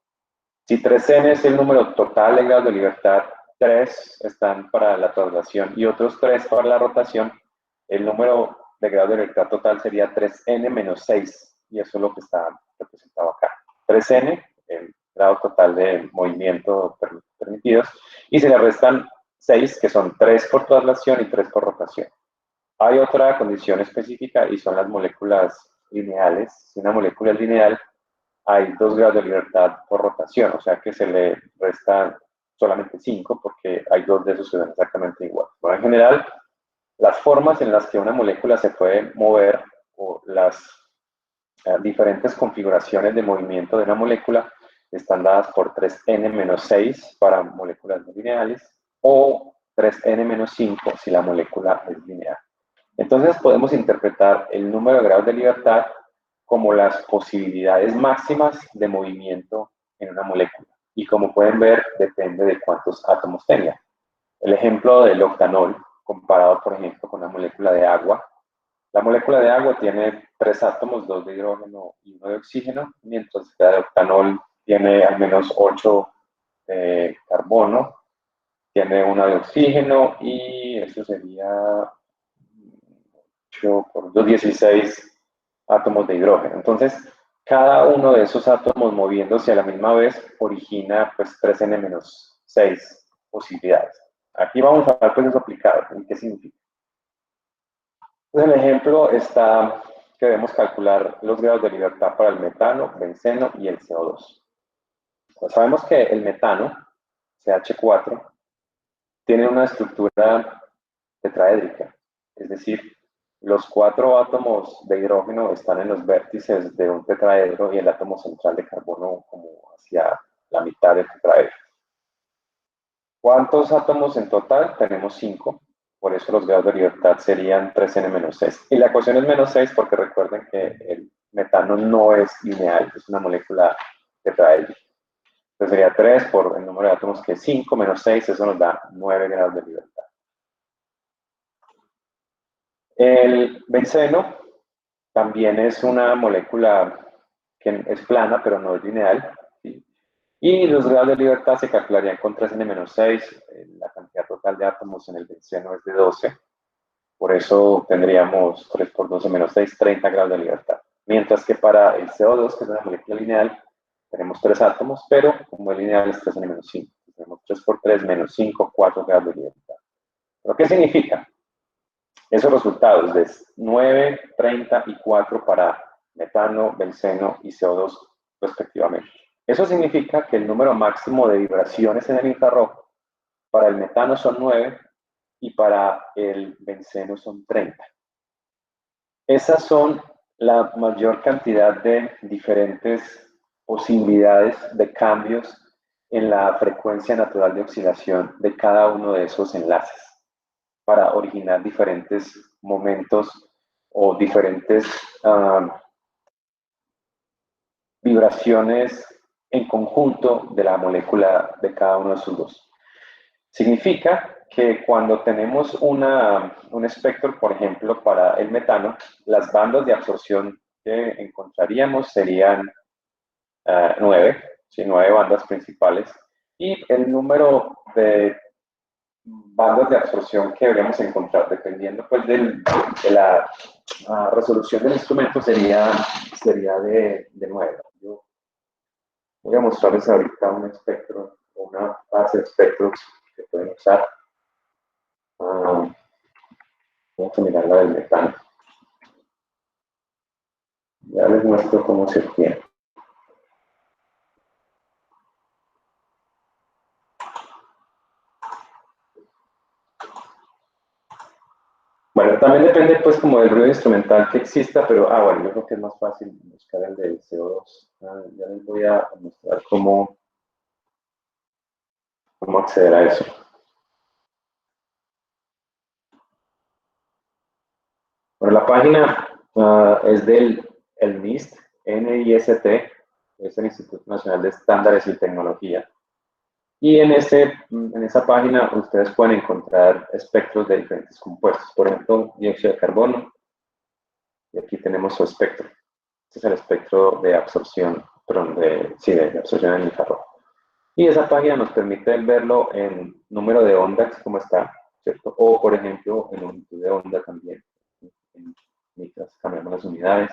si 3n es el número total de grados de libertad, 3 están para la traslación y otros 3 para la rotación, el número de grados de libertad total sería 3n menos 6, y eso es lo que está representado acá. 3n, el grado total de movimiento permitidos, y se le restan 6, que son 3 por traslación y 3 por rotación. Hay otra condición específica y son las moléculas lineales. Si una molécula es lineal, hay 2 grados de libertad por rotación, o sea que se le restan solamente 5 porque hay 2 de esos que son exactamente iguales. Bueno, en general, las formas en las que una molécula se puede mover o las diferentes configuraciones de movimiento de una molécula están dadas por 3n-6 para moléculas no lineales o 3n-5 si la molécula es lineal. Entonces podemos interpretar el número de grados de libertad como las posibilidades máximas de movimiento en una molécula. Y como pueden ver, depende de cuántos átomos tenga. El ejemplo del octanol, comparado por ejemplo con una molécula de agua. La molécula de agua tiene 3 átomos, 2 de hidrógeno y 1 de oxígeno, mientras que la de octanol tiene al menos 8 de carbono, tiene 1 de oxígeno y eso sería 8 por 2, 16 átomos de hidrógeno. Entonces, cada uno de esos átomos moviéndose a la misma vez origina pues 3n-6 posibilidades. Aquí vamos a ver pues eso aplicado. ¿Y qué significa? En el ejemplo está que debemos calcular los grados de libertad para el metano, benceno y el CO2. Pues sabemos que el metano, CH4, tiene una estructura tetraédrica, es decir, los 4 átomos de hidrógeno están en los vértices de un tetraedro y el átomo central de carbono como hacia la mitad del tetraedro. ¿Cuántos átomos en total? Tenemos 5. Por eso los grados de libertad serían 3n-6. Y la ecuación es menos 6 porque recuerden que el metano no es lineal, es una molécula tetraédrica. Entonces sería 3 por el número de átomos que es 5 menos 6, eso nos da 9 grados de libertad. El benceno también es una molécula que es plana, pero no es lineal, ¿sí? Y los grados de libertad se calcularían con 3n-6, la cantidad total de átomos en el benceno es de 12, por eso tendríamos 3 por 12-6, 30 grados de libertad. Mientras que para el CO2, que es una molécula lineal, tenemos 3 átomos, pero como es lineal es 3n-5. Tenemos 3 por 3 menos 5, 4 grados de libertad. ¿Pero qué significa? Esos resultados de 9, 30 y 4 para metano, benceno y CO2 respectivamente. Eso significa que el número máximo de vibraciones en el infrarrojo para el metano son 9 y para el benceno son 30. Esas son la mayor cantidad de diferentes posibilidades de cambios en la frecuencia natural de oxidación de cada uno de esos enlaces para originar diferentes momentos o diferentes vibraciones en conjunto de la molécula de cada uno de sus dos. Significa que cuando tenemos un espectro, por ejemplo, para el metano, las bandas de absorción que encontraríamos serían 9, ¿sí? 9 bandas principales, y el número de bandas de absorción que deberíamos encontrar, dependiendo pues de la resolución del instrumento, sería de 9. Yo voy a mostrarles ahorita un espectro, una base de espectros que pueden usar. Vamos a mirar la del metano. Ya les muestro cómo se obtiene. Bueno, también depende pues como del ruido instrumental que exista, pero bueno, yo creo que es más fácil buscar el del CO2. Ya les voy a mostrar cómo acceder a eso. Bueno, la página es del NIST, NIST, es el Instituto Nacional de Estándares y Tecnología. Y en esa página ustedes pueden encontrar espectros de diferentes compuestos. Por ejemplo, dióxido de carbono. Y aquí tenemos su espectro. Este es el espectro de absorción, perdón, de absorción en el infrarrojo. Y esa página nos permite verlo en número de ondas, como está, ¿cierto? O, por ejemplo, en longitud de onda también. Mientras cambiamos las unidades.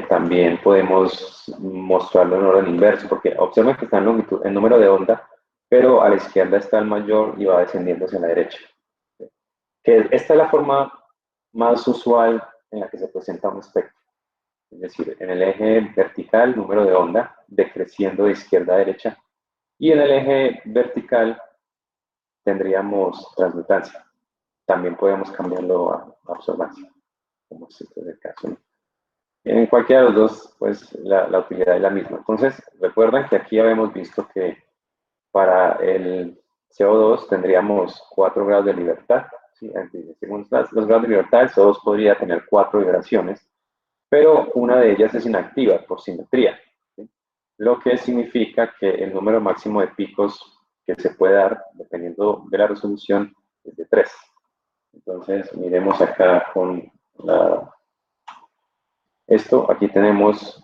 También podemos mostrarlo en orden inverso, porque observen que está en número de onda, pero a la izquierda está el mayor y va descendiendo hacia la derecha. Que esta es la forma más usual en la que se presenta un espectro. Es decir, en el eje vertical, número de onda, decreciendo de izquierda a derecha, y en el eje vertical tendríamos transmutancia. También podemos cambiarlo a absorbancia, como este es el caso, ¿no? En cualquiera de los dos, pues la utilidad es la misma. Entonces, recuerden que aquí habíamos visto que para el CO2 tendríamos 4 grados de libertad. ¿Sí? Según los grados de libertad, el CO2 podría tener 4 vibraciones, pero una de ellas es inactiva por simetría, ¿sí? Lo que significa que el número máximo de picos que se puede dar, dependiendo de la resolución, es de 3. Entonces, miremos acá con esto. Aquí tenemos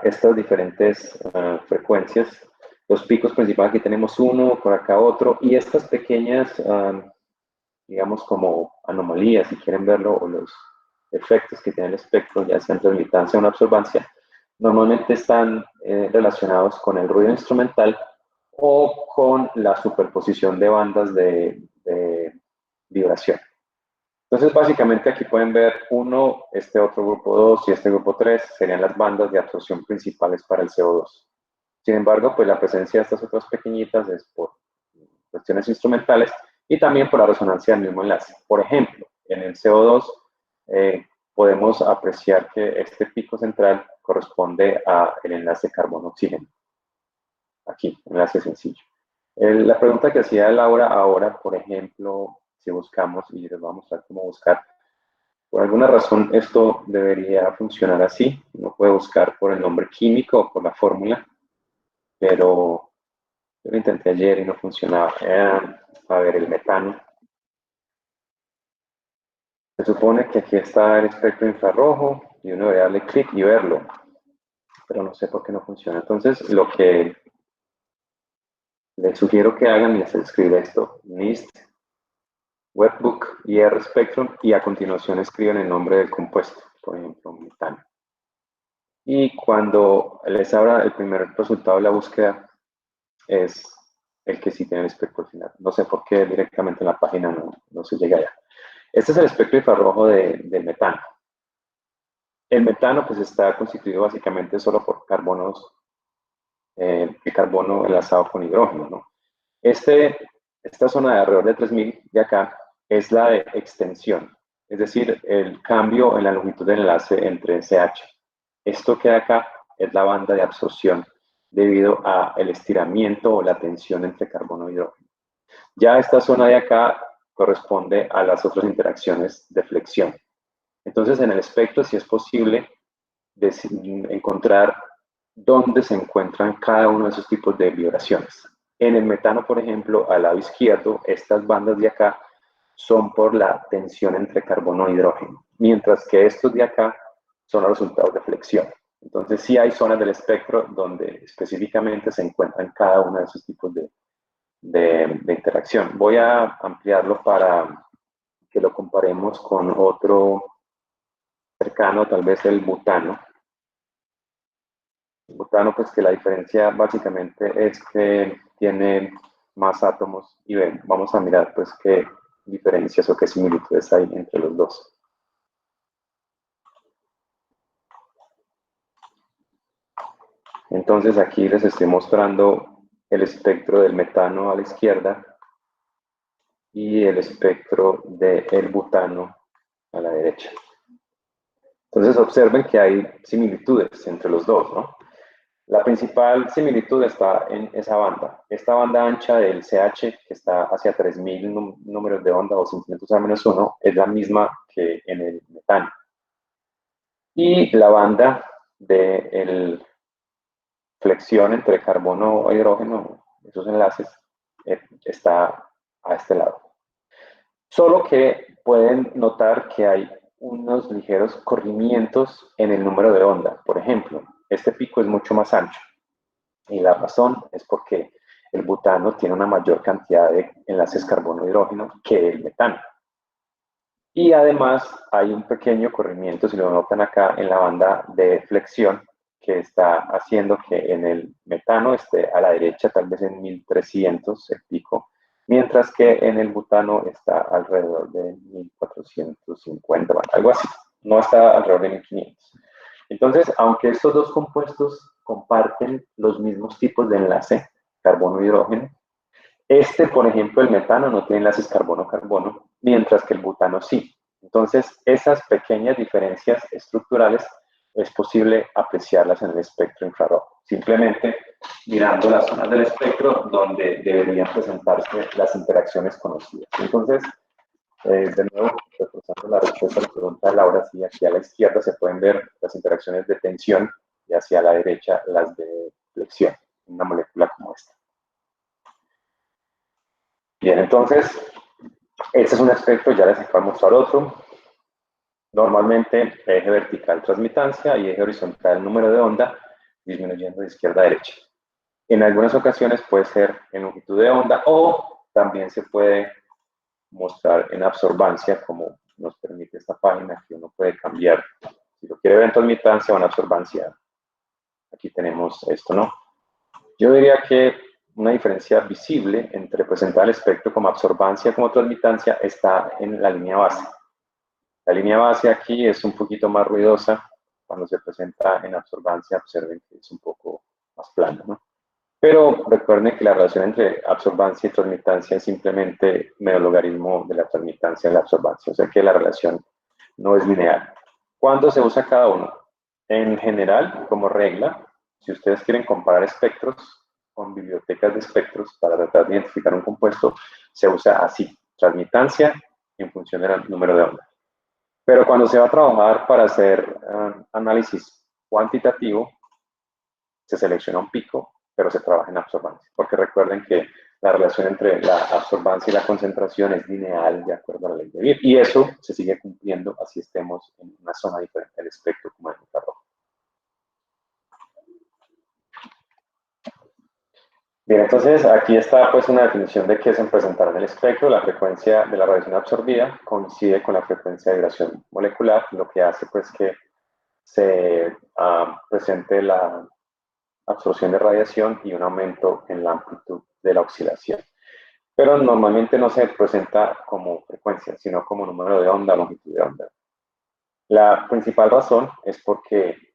estas diferentes frecuencias. Los picos principales, aquí tenemos uno, por acá otro, y estas pequeñas, digamos, como anomalías, si quieren verlo, o los efectos que tiene el espectro, ya sean transmitancia o una absorbancia, normalmente están relacionados con el ruido instrumental o con la superposición de bandas de vibración. Entonces, básicamente aquí pueden ver uno, este otro grupo 2 y este grupo 3 serían las bandas de absorción principales para el CO2. Sin embargo, pues la presencia de estas otras pequeñitas es por cuestiones instrumentales y también por la resonancia del mismo enlace. Por ejemplo, en el CO2 podemos apreciar que este pico central corresponde al enlace carbono-oxígeno. Aquí, enlace sencillo. La pregunta que hacía Laura ahora, por ejemplo, si buscamos, y les voy a mostrar cómo buscar, por alguna razón esto debería funcionar así. Uno puede buscar por el nombre químico o por la fórmula, pero yo lo intenté ayer y no funcionaba. A ver, el metano. Se supone que aquí está el espectro infrarrojo y uno debe darle clic y verlo, pero no sé por qué no funciona. Entonces, lo que les sugiero que hagan es escribir esto, NIST, Webbook, IR Spectrum, y a continuación escriben el nombre del compuesto, por ejemplo, metano. Y cuando les abra el primer resultado de la búsqueda, es el que sí tiene el espectro al final. No sé por qué directamente en la página no se llega allá. Este es el espectro infrarrojo del metano. El metano pues está constituido básicamente solo por carbonos, el carbono enlazado con hidrógeno, ¿no? Esta zona de alrededor de 3000 de acá es la de extensión, es decir, el cambio en la longitud del enlace entre CH. Esto que acá es la banda de absorción debido al estiramiento o la tensión entre carbono e hidrógeno. Ya esta zona de acá corresponde a las otras interacciones de flexión. Entonces, en el espectro sí es posible encontrar dónde se encuentran cada uno de esos tipos de vibraciones. En el metano, por ejemplo, al lado izquierdo, estas bandas de acá son por la tensión entre carbono e hidrógeno, mientras que estos de acá son los resultados de flexión. Entonces, sí hay zonas del espectro donde específicamente se encuentran cada uno de esos tipos de interacción. Voy a ampliarlo para que lo comparemos con otro cercano, tal vez el butano. El butano, pues que la diferencia básicamente es que tiene más átomos y vamos a mirar pues qué diferencias o qué similitudes hay entre los dos. Entonces aquí les estoy mostrando el espectro del metano a la izquierda y el espectro del butano a la derecha. Entonces observen que hay similitudes entre los dos, ¿no? La principal similitud está en esa banda. Esta banda ancha del CH, que está hacia 3000 números de onda o 500 a menos 1, es la misma que en el metano. Y la banda de flexión entre carbono e hidrógeno, esos enlaces, está a este lado. Solo que pueden notar que hay unos ligeros corrimientos en el número de onda. Por ejemplo, este pico es mucho más ancho. Y la razón es porque el butano tiene una mayor cantidad de enlaces carbono-hidrógeno que el metano. Y además hay un pequeño corrimiento, si lo notan acá, en la banda de flexión que está haciendo que en el metano esté a la derecha, tal vez en 1300 el pico, mientras que en el butano está alrededor de 1450, bueno, algo así, no está alrededor de 1500. Entonces, aunque estos dos compuestos comparten los mismos tipos de enlace, carbono-hidrógeno, por ejemplo, el metano no tiene enlaces carbono-carbono, mientras que el butano sí. Entonces, esas pequeñas diferencias estructurales es posible apreciarlas en el espectro infrarrojo, simplemente mirando las zonas del espectro donde deberían presentarse las interacciones conocidas. Entonces, de nuevo, reforzando la respuesta a la pregunta de Laura, sí, aquí a la izquierda se pueden ver las interacciones de tensión y hacia la derecha las de flexión, en una molécula como esta. Bien, entonces, este es un aspecto, ya les acabo de mostrar otro. Normalmente, eje vertical transmitancia y eje horizontal número de onda, disminuyendo de izquierda a derecha. En algunas ocasiones puede ser en longitud de onda o también se puede mostrar en absorbancia, como nos permite esta página, que uno puede cambiar. Si lo quiere ver en transmitancia o en absorbancia, aquí tenemos esto, ¿no? Yo diría que una diferencia visible entre presentar el espectro como absorbancia como transmitancia está en la línea base. La línea base aquí es un poquito más ruidosa. Cuando se presenta en absorbancia, observen que es un poco más plana, ¿no? Pero recuerden que la relación entre absorbancia y transmitancia es simplemente medio logaritmo de la transmitancia en la absorbancia, o sea que la relación no es lineal. ¿Cuándo se usa cada uno? En general, como regla, si ustedes quieren comparar espectros con bibliotecas de espectros para tratar de identificar un compuesto, se usa así, transmitancia en función del número de ondas. Pero cuando se va a trabajar para hacer análisis cuantitativo, se selecciona un pico, pero se trabaja en absorbancia, porque recuerden que la relación entre la absorbancia y la concentración es lineal de acuerdo a la ley de Beer. Y eso se sigue cumpliendo así estemos en una zona diferente del espectro como en el infrarrojo. Bien, entonces aquí está pues una definición de qué se presentará en el espectro. La frecuencia de la radiación absorbida coincide con la frecuencia de vibración molecular, lo que hace pues que se presente la absorción de radiación y un aumento en la amplitud de la oscilación. Pero normalmente no se presenta como frecuencia, sino como número de onda, longitud de onda. La principal razón es porque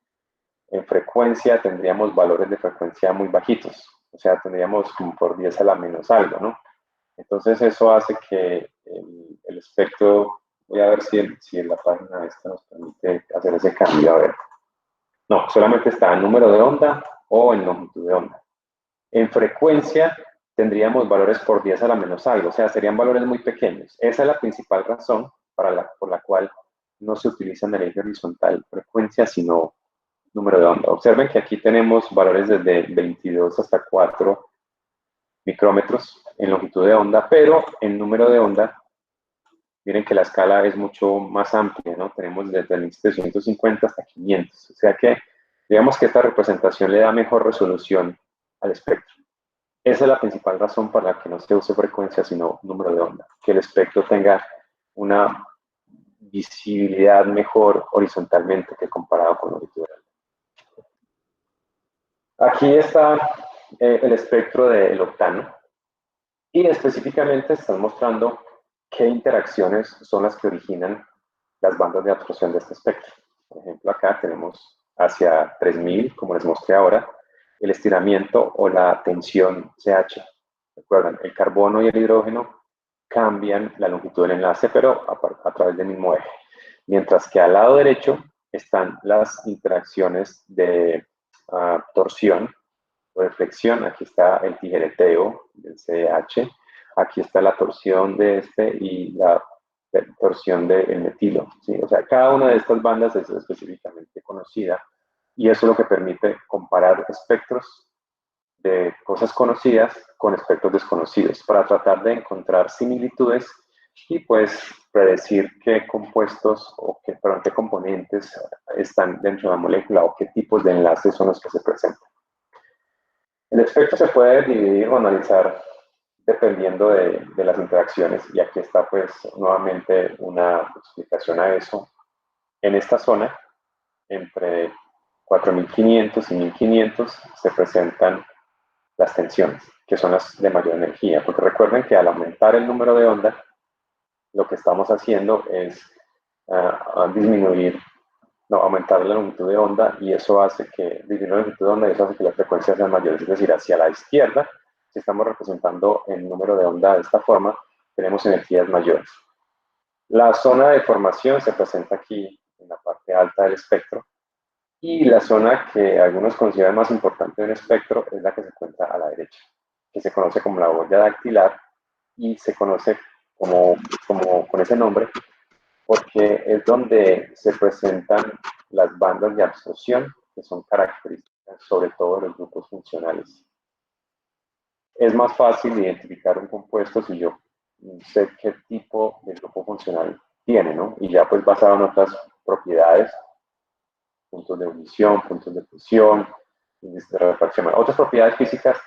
en frecuencia tendríamos valores de frecuencia muy bajitos, o sea, tendríamos como por 10 a la menos algo, ¿no? Entonces eso hace que el espectro, voy a ver si en la página esta nos permite hacer ese cambio, a ver. No, solamente está en número de onda o en longitud de onda. En frecuencia tendríamos valores por 10 a la menos algo, o sea, serían valores muy pequeños. Esa es la principal razón por la cual no se utiliza en el eje horizontal frecuencia, sino número de onda. Observen que aquí tenemos valores desde 22 hasta 4 micrómetros en longitud de onda, pero en número de onda, miren que la escala es mucho más amplia, ¿no? Tenemos desde 1750 hasta 500, o sea que digamos que esta representación le da mejor resolución al espectro. Esa es la principal razón para la que no se use frecuencia, sino número de onda, que el espectro tenga una visibilidad mejor horizontalmente que comparado con longitud de onda. Aquí está el espectro del octano y específicamente están mostrando qué interacciones son las que originan las bandas de absorción de este espectro. Por ejemplo, acá tenemos hacia 3000, como les mostré ahora, el estiramiento o la tensión CH. Recuerden, el carbono y el hidrógeno cambian la longitud del enlace, pero a través del mismo eje. Mientras que al lado derecho están las interacciones de torsión o de flexión. Aquí está el tijereteo del CH. Aquí está la torsión de este y la torsión del metilo. ¿Sí? O sea, cada una de estas bandas es específicamente conocida y eso es lo que permite comparar espectros de cosas conocidas con espectros desconocidos para tratar de encontrar similitudes y pues predecir qué compuestos o qué componentes están dentro de la molécula o qué tipos de enlaces son los que se presentan. El espectro se puede dividir o analizar dependiendo de las interacciones y aquí está pues nuevamente una explicación a eso. En esta zona, entre 4500 y 1500 se presentan las tensiones, que son las de mayor energía, porque recuerden que al aumentar el número de onda, lo que estamos haciendo es aumentar la longitud de onda y eso hace que, disminuir la longitud de onda y eso hace que las frecuencias sean mayores, es decir, hacia la izquierda, si estamos representando el número de onda de esta forma, tenemos energías mayores. La zona de formación se presenta aquí en la parte alta del espectro y la zona que algunos consideran más importante del espectro es la que se encuentra a la derecha, que se conoce como la boya dactilar y se conoce como con ese nombre porque es donde se presentan las bandas de absorción, que son características sobre todo de los grupos funcionales. Es más fácil identificar un compuesto si yo sé qué tipo de grupo funcional tiene, ¿no? Y ya pues basado en otras propiedades, puntos de ebullición, puntos de fusión, índice de refracción, otras propiedades físicas,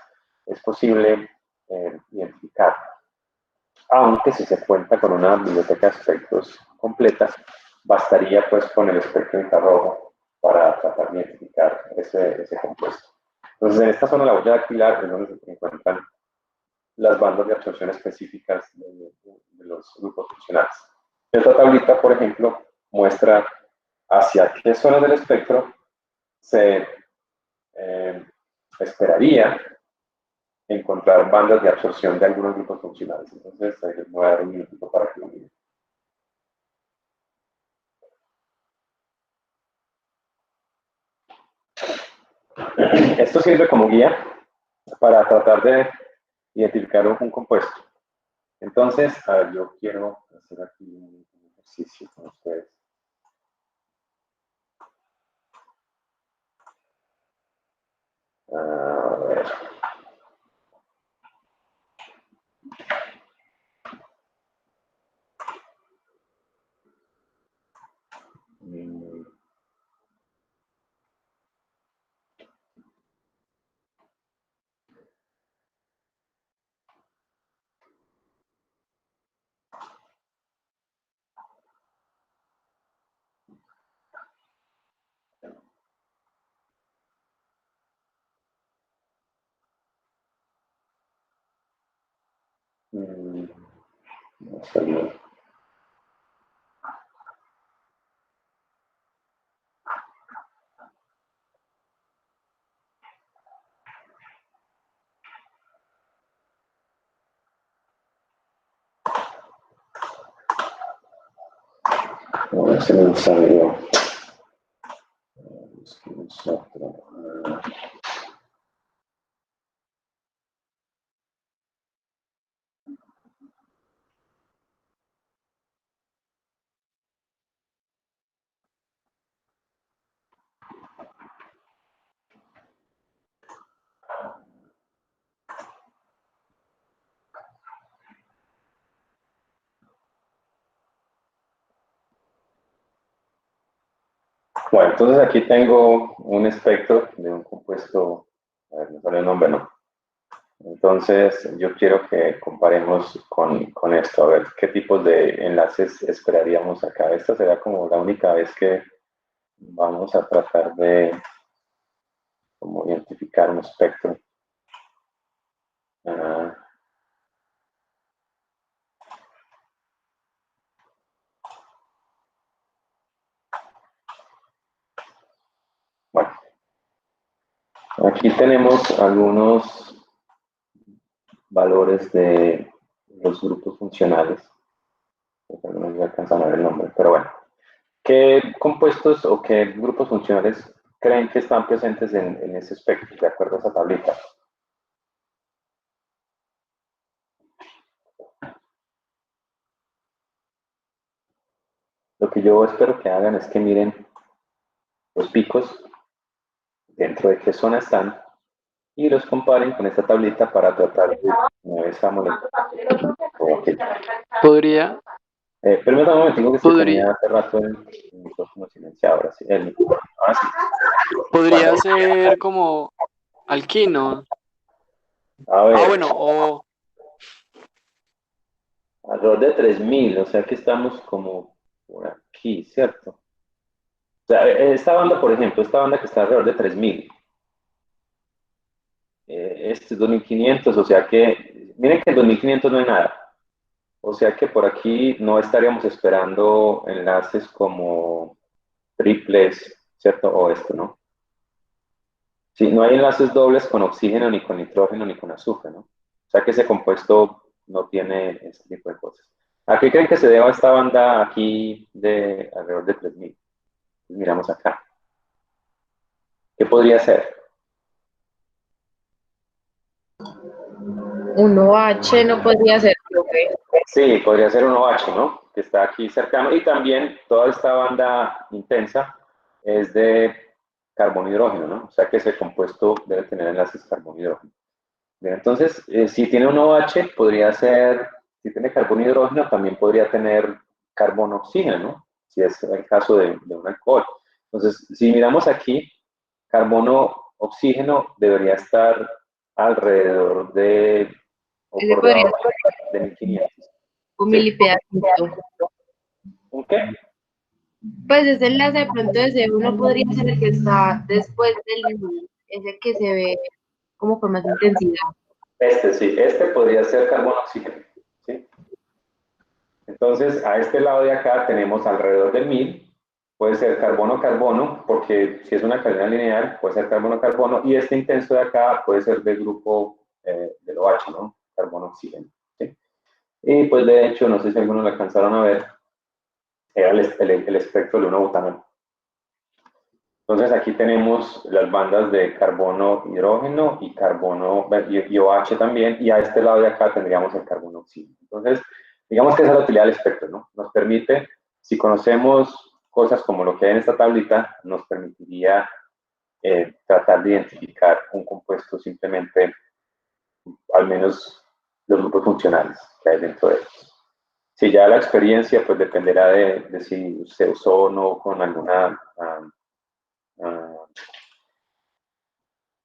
es posible identificar. Aunque si se cuenta con una biblioteca de espectros completa, bastaría pues con el espectro infrarrojo para tratar de identificar ese compuesto. Entonces, en esta zona de la boya dactilar es donde se encuentran las bandas de absorción específicas de los grupos funcionales. Esta tablita, por ejemplo, muestra hacia qué zona del espectro se esperaría encontrar bandas de absorción de algunos grupos funcionales. Entonces, les voy a dar un minutito para que lo miren. Esto sirve como guía para tratar de identificar un compuesto. Entonces, a ver, yo quiero hacer aquí un ejercicio con ustedes. A ver. No salió. Ahora se me salió. Bueno, entonces aquí tengo un espectro de un compuesto, a ver, no sale el nombre, no. Entonces yo quiero que comparemos con esto, a ver qué tipos de enlaces esperaríamos acá. Esta será como la única vez que vamos a tratar de como identificar un espectro. Ah, bueno, aquí tenemos algunos valores de los grupos funcionales. No me alcanzan a ver el nombre, pero bueno. ¿Qué compuestos o qué grupos funcionales creen que están presentes en ese espectro, de acuerdo a esa tablita? Lo que yo espero que hagan es que miren los picos, dentro de qué zona están, y los comparen con esta tablita para tratar de mover esa molécula. Okay. Podría, Permítame un momentico que se podría, tenía hace rato el micrófono silenciado, ahora sí, el micrófono, ahora sí. podría Bueno, ser como alquino. a Ah, ver, bueno, o alrededor de 3000, o sea que estamos como por aquí, ¿cierto? O sea, esta banda, por ejemplo, esta banda que está alrededor de 3000, este es 2500, o sea que, miren que en 2500 no hay nada. O sea que por aquí no estaríamos esperando enlaces como triples, ¿cierto? O esto, ¿no? Sí, no hay enlaces dobles con oxígeno, ni con nitrógeno, ni con azufre, ¿no? O sea que ese compuesto no tiene este tipo de cosas. ¿A qué creen que se deba esta banda aquí de alrededor de 3000? Miramos acá. ¿Qué podría ser? 1H no podría ser, profe. Sí, podría ser un OH, ¿no? Que está aquí cercano. Y también toda esta banda intensa es de carbono-hidrógeno, ¿no? O sea que ese compuesto debe tener enlaces carbono-hidrógeno. Bien, entonces, si tiene un OH, podría ser, si tiene carbono-hidrógeno, también podría tener carbono-oxígeno, ¿no? Si es el caso de un alcohol. Entonces, si miramos aquí, carbono-oxígeno debería estar alrededor de, o Ese por podría debajo ser de 1500. un ¿Sí? milipedacito. ¿Un qué? Pues ese enlace de pronto desde uno podría ser el que está después del, ese que se ve como con más intensidad. Este sí, este podría ser carbono-oxígeno, ¿sí? Entonces, a este lado de acá tenemos alrededor de 1000, puede ser carbono-carbono, porque si es una cadena lineal, puede ser carbono-carbono, y este intenso de acá puede ser del grupo del OH, ¿no? Carbono-oxígeno, ¿sí? Y pues de hecho, no sé si algunos lo alcanzaron a ver, era el espectro del 1-butano. Entonces aquí tenemos las bandas de carbono hidrógeno y carbono y OH también, y a este lado de acá tendríamos el carbono oxígeno. Entonces, digamos que esa es la utilidad del espectro, ¿no? Nos permite, si conocemos cosas como lo que hay en esta tablita, nos permitiría tratar de identificar un compuesto simplemente, al menos los grupos funcionales que hay dentro de ellos. Si ya la experiencia, pues dependerá de si se usó o no con alguna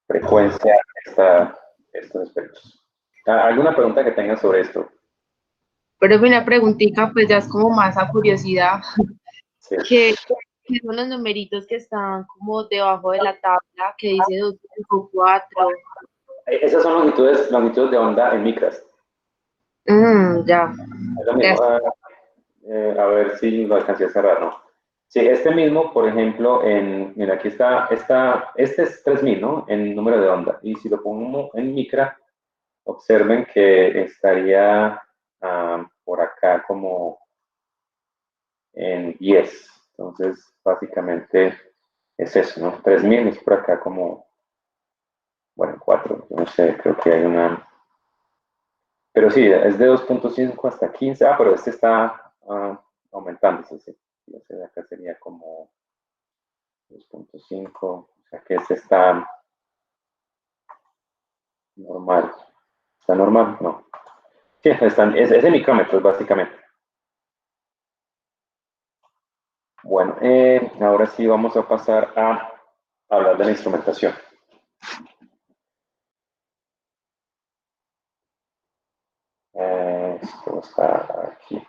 frecuencia estos aspectos. ¿Alguna pregunta que tengan sobre esto? Pero una preguntita, pues ya es como más a curiosidad, Sí. que son los numeritos que están como debajo de la tabla, que dice 254, Esas son longitudes de onda en micras. Ya, Es lo ya. mismo. A ver si lo alcancé a cerrar, ¿no? Sí, este mismo, por ejemplo, mira, aquí este es 3000, ¿no? En número de onda. Y si lo pongo en micra, observen que estaría por acá como en 10. Entonces, básicamente es eso, ¿no? 3000 es por acá como, bueno, 4. Yo no sé, creo que hay una. Pero sí, es de 2.5 hasta 15. Pero este está aumentando, sí. Ese de acá sería como 2.5, o sea que ese está normal. ¿Está normal? No. Sí, es de micrómetros, básicamente. Bueno, ahora sí vamos a pasar a hablar de la instrumentación. Esto está aquí.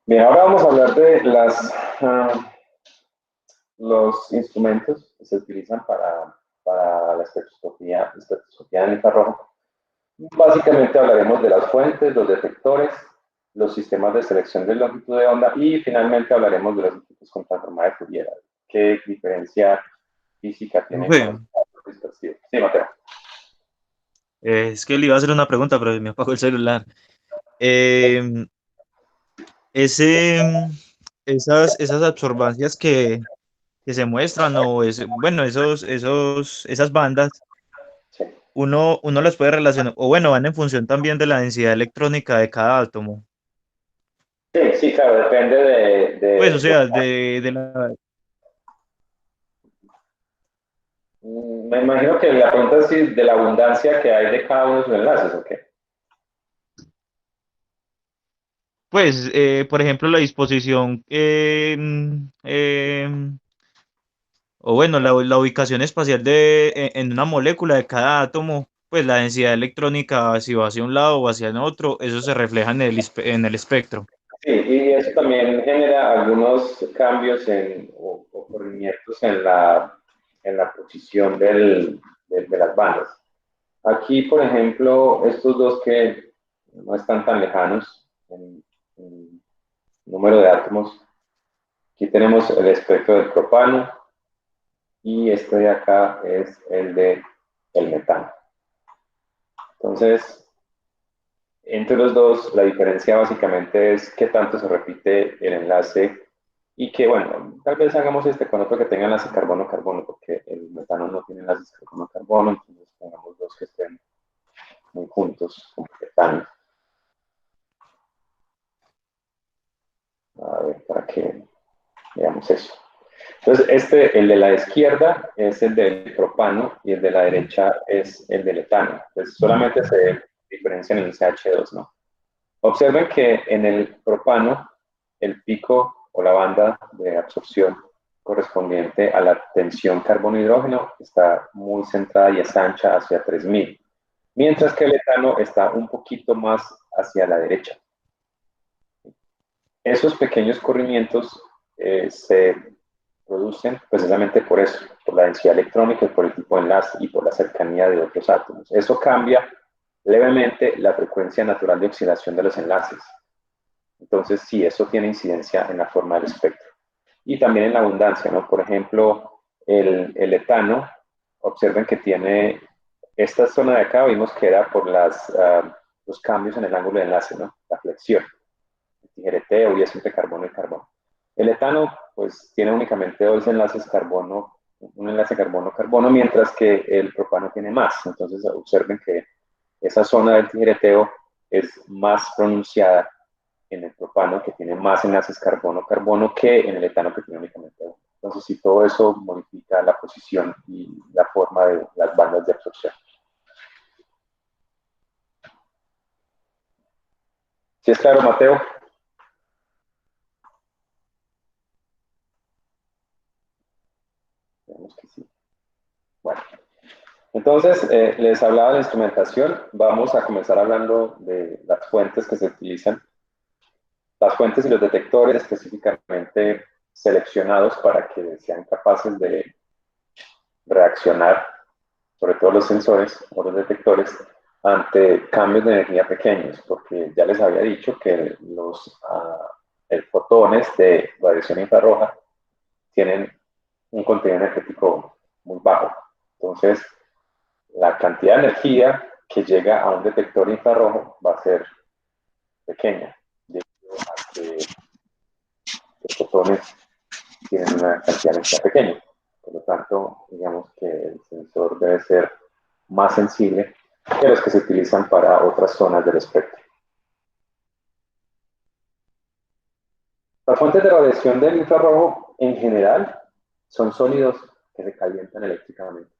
Bien, ahora vamos a hablar de los instrumentos que se utilizan para la espectroscopía en infrarrojo. Básicamente hablaremos de las fuentes, los detectores, los sistemas de selección de longitud de onda y finalmente hablaremos de los equipos con transformador de Fourier. ¿Qué diferencia física tienen con Profe, los datos dispersivos? Sí, Mateo. es que le iba a hacer una pregunta, pero me apagó el celular. Em, ese, esas absorbancias que se muestran, o bueno, esas bandas, Sí. uno las puede relacionar, o bueno, van en función también de la densidad electrónica de cada átomo. Sí, sí, claro, depende Pues, o sea, de la... Me imagino que la pregunta es si de la abundancia que hay de cada uno de sus enlaces, ¿o qué? Pues, por ejemplo, la disposición, o bueno, la ubicación espacial en una molécula de cada átomo, pues la densidad electrónica, si va hacia un lado o hacia el otro, eso se refleja en el espectro. Sí, y eso también genera algunos cambios o corrimientos en la posición de las bandas. Aquí, por ejemplo, estos dos que no están tan lejanos en número de átomos, aquí tenemos el espectro del propano y este de acá es el de el metano. Entonces, entre los dos, la diferencia básicamente es qué tanto se repite el enlace y que, bueno, tal vez hagamos este con otro que tenga enlace carbono-carbono, porque el metano no tiene enlaces carbono-carbono, entonces pongamos dos que estén muy juntos, completan. A ver, para que veamos eso. Entonces, el de la izquierda es el del propano y el de la derecha es el del etano. Entonces, solamente se diferencian en el CH2, ¿no? Observen que en el propano, el pico o la banda de absorción correspondiente a la tensión carbono-hidrógeno está muy centrada y es ancha hacia 3000, mientras que el etano está un poquito más hacia la derecha. Esos pequeños corrimientos se producen precisamente por eso, por la densidad electrónica, por el tipo de enlace y por la cercanía de otros átomos. Eso cambia levemente la frecuencia natural de oxidación de los enlaces. Entonces, sí, eso tiene incidencia en la forma del espectro. Y también en la abundancia, ¿no? Por ejemplo, el etano, observen que tiene esta zona de acá, vimos que era por los cambios en el ángulo de enlace, ¿no? La flexión, el tijereteo y es entre carbono y carbono. El etano, pues, tiene únicamente dos enlaces carbono, un enlace carbono-carbono, mientras que el propano tiene más. Entonces, observen que esa zona del tijereteo es más pronunciada en el propano, que tiene más enlaces carbono-carbono, que en el etano, que tiene únicamente uno. Entonces, si todo eso modifica la posición y la forma de las bandas de absorción. ¿Sí es claro, Mateo? Esperemos que sí. Bueno, entonces les hablaba de la instrumentación. Vamos a comenzar hablando de las fuentes que se utilizan. Las fuentes y los detectores específicamente seleccionados para que sean capaces de reaccionar, sobre todo los sensores o los detectores, ante cambios de energía pequeños, porque ya les había dicho que los fotones de radiación infrarroja tienen un contenido energético muy bajo. Entonces, la cantidad de energía que llega a un detector infrarrojo va a ser pequeña, debido a que los fotones tienen una cantidad de energía pequeña. Por lo tanto, digamos que el sensor debe ser más sensible que los que se utilizan para otras zonas del espectro. Las fuentes de radiación del infrarrojo, en general, son sólidos que se calientan eléctricamente.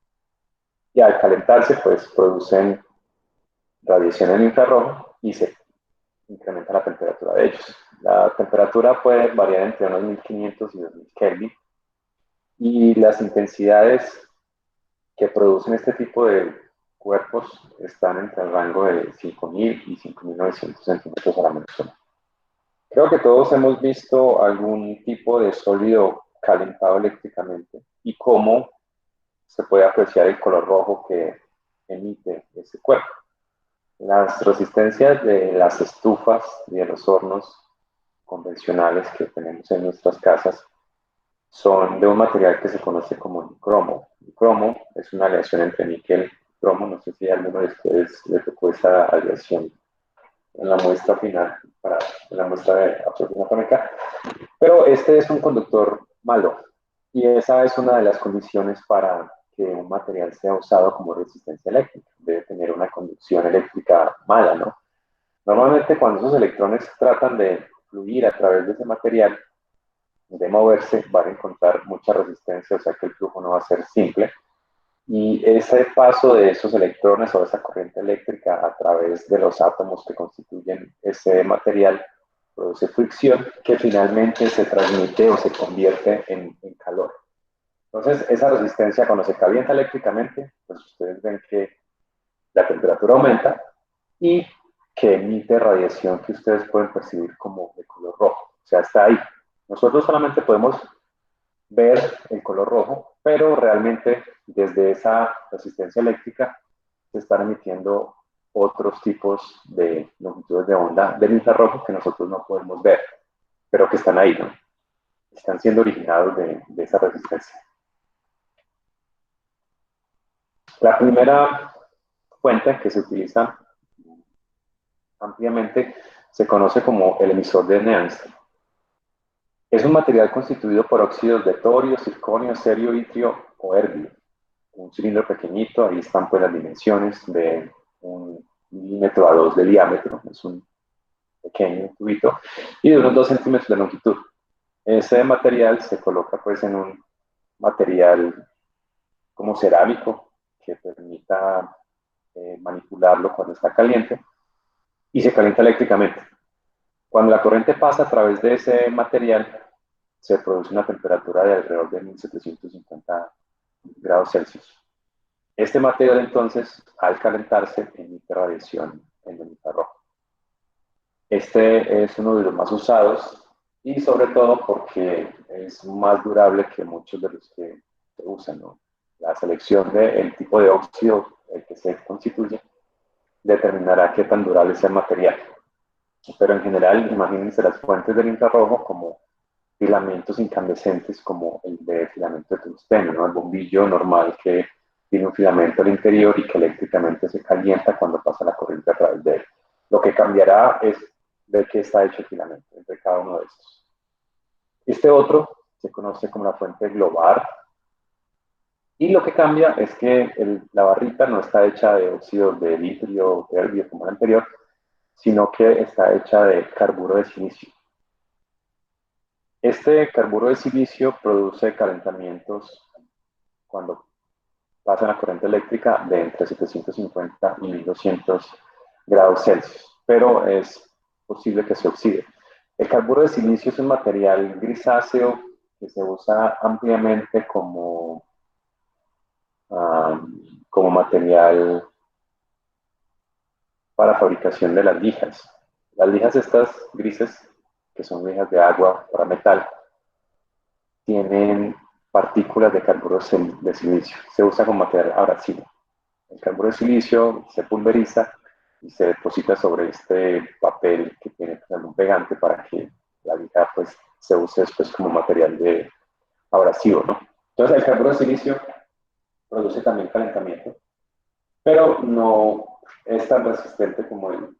Y al calentarse, pues producen radiación en infrarrojo y se incrementa la temperatura de ellos. La temperatura puede variar entre unos 1500 y 2000 Kelvin. Y las intensidades que producen este tipo de cuerpos están entre el rango de 5000 y 5900 centímetros a la menos 1. Creo que todos hemos visto algún tipo de sólido calentado eléctricamente y cómo se puede apreciar el color rojo que emite ese cuerpo. Las resistencias de las estufas y de los hornos convencionales que tenemos en nuestras casas son de un material que se conoce como nicromo. Nicromo es una aleación entre níquel y cromo. No sé si a alguno de ustedes le tocó esa aleación en la muestra final, en la muestra de absorción atómica, pero este es un conductor malo y esa es una de las condiciones para que un material sea usado como resistencia eléctrica. Debe tener una conducción eléctrica mala, ¿no? Normalmente cuando esos electrones tratan de fluir a través de ese material, de moverse, van a encontrar mucha resistencia, o sea que el flujo no va a ser simple. Y ese paso de esos electrones o esa corriente eléctrica a través de los átomos que constituyen ese material produce fricción que finalmente se transmite o se convierte en calor. Entonces, esa resistencia cuando se calienta eléctricamente, pues ustedes ven que la temperatura aumenta y que emite radiación que ustedes pueden percibir como de color rojo. O sea, está ahí. Nosotros solamente podemos ver el color rojo, pero realmente desde esa resistencia eléctrica se están emitiendo otros tipos de longitudes de onda del infrarrojo que nosotros no podemos ver, pero que están ahí, ¿no? Están siendo originados de esa resistencia. La primera fuente que se utiliza ampliamente se conoce como el emisor de Nernst. Es un material constituido por óxidos de torio, circonio, cerio, itrio o erbio. Un cilindro pequeñito, ahí están pues las dimensiones de 1 milímetro a 2 de diámetro, es un pequeño tubito, y de unos 2 centímetros de longitud. Ese material se coloca pues en un material como cerámico que permita manipularlo cuando está caliente y se calienta eléctricamente. Cuando la corriente pasa a través de ese material, se produce una temperatura de alrededor de 1750 grados Celsius. Este material entonces, al calentarse, emite radiación en el infrarrojo. Este es uno de los más usados y sobre todo porque es más durable que muchos de los que se usan, ¿no? La selección del tipo de óxido el que se constituye determinará qué tan durable es el material. Pero en general, imagínense las fuentes del infrarrojo como filamentos incandescentes como el de filamento de tungsteno, ¿no? El bombillo normal que tiene un filamento al interior y que eléctricamente se calienta cuando pasa la corriente a través de él. Lo que cambiará es de qué está hecho el filamento entre cada uno de estos. Este otro se conoce como la fuente globar y lo que cambia es que la barrita no está hecha de óxidos de litio o erbio como la anterior, sino que está hecha de carburo de silicio. Este carburo de silicio produce calentamientos cuando pasa la corriente eléctrica de entre 750 y 1200 grados Celsius, pero es posible que se oxide. El carburo de silicio es un material grisáceo que se usa ampliamente como como material para fabricación de las lijas. Las lijas estas grises, que son lijas de agua para metal, tienen partículas de carburo de silicio. Se usa como material abrasivo. El carburo de silicio se pulveriza y se deposita sobre este papel que tiene un pegante para que la lija pues, se use después como material abrasivo, ¿no? Entonces el carburo de silicio produce también calentamiento, pero no es tan resistente como el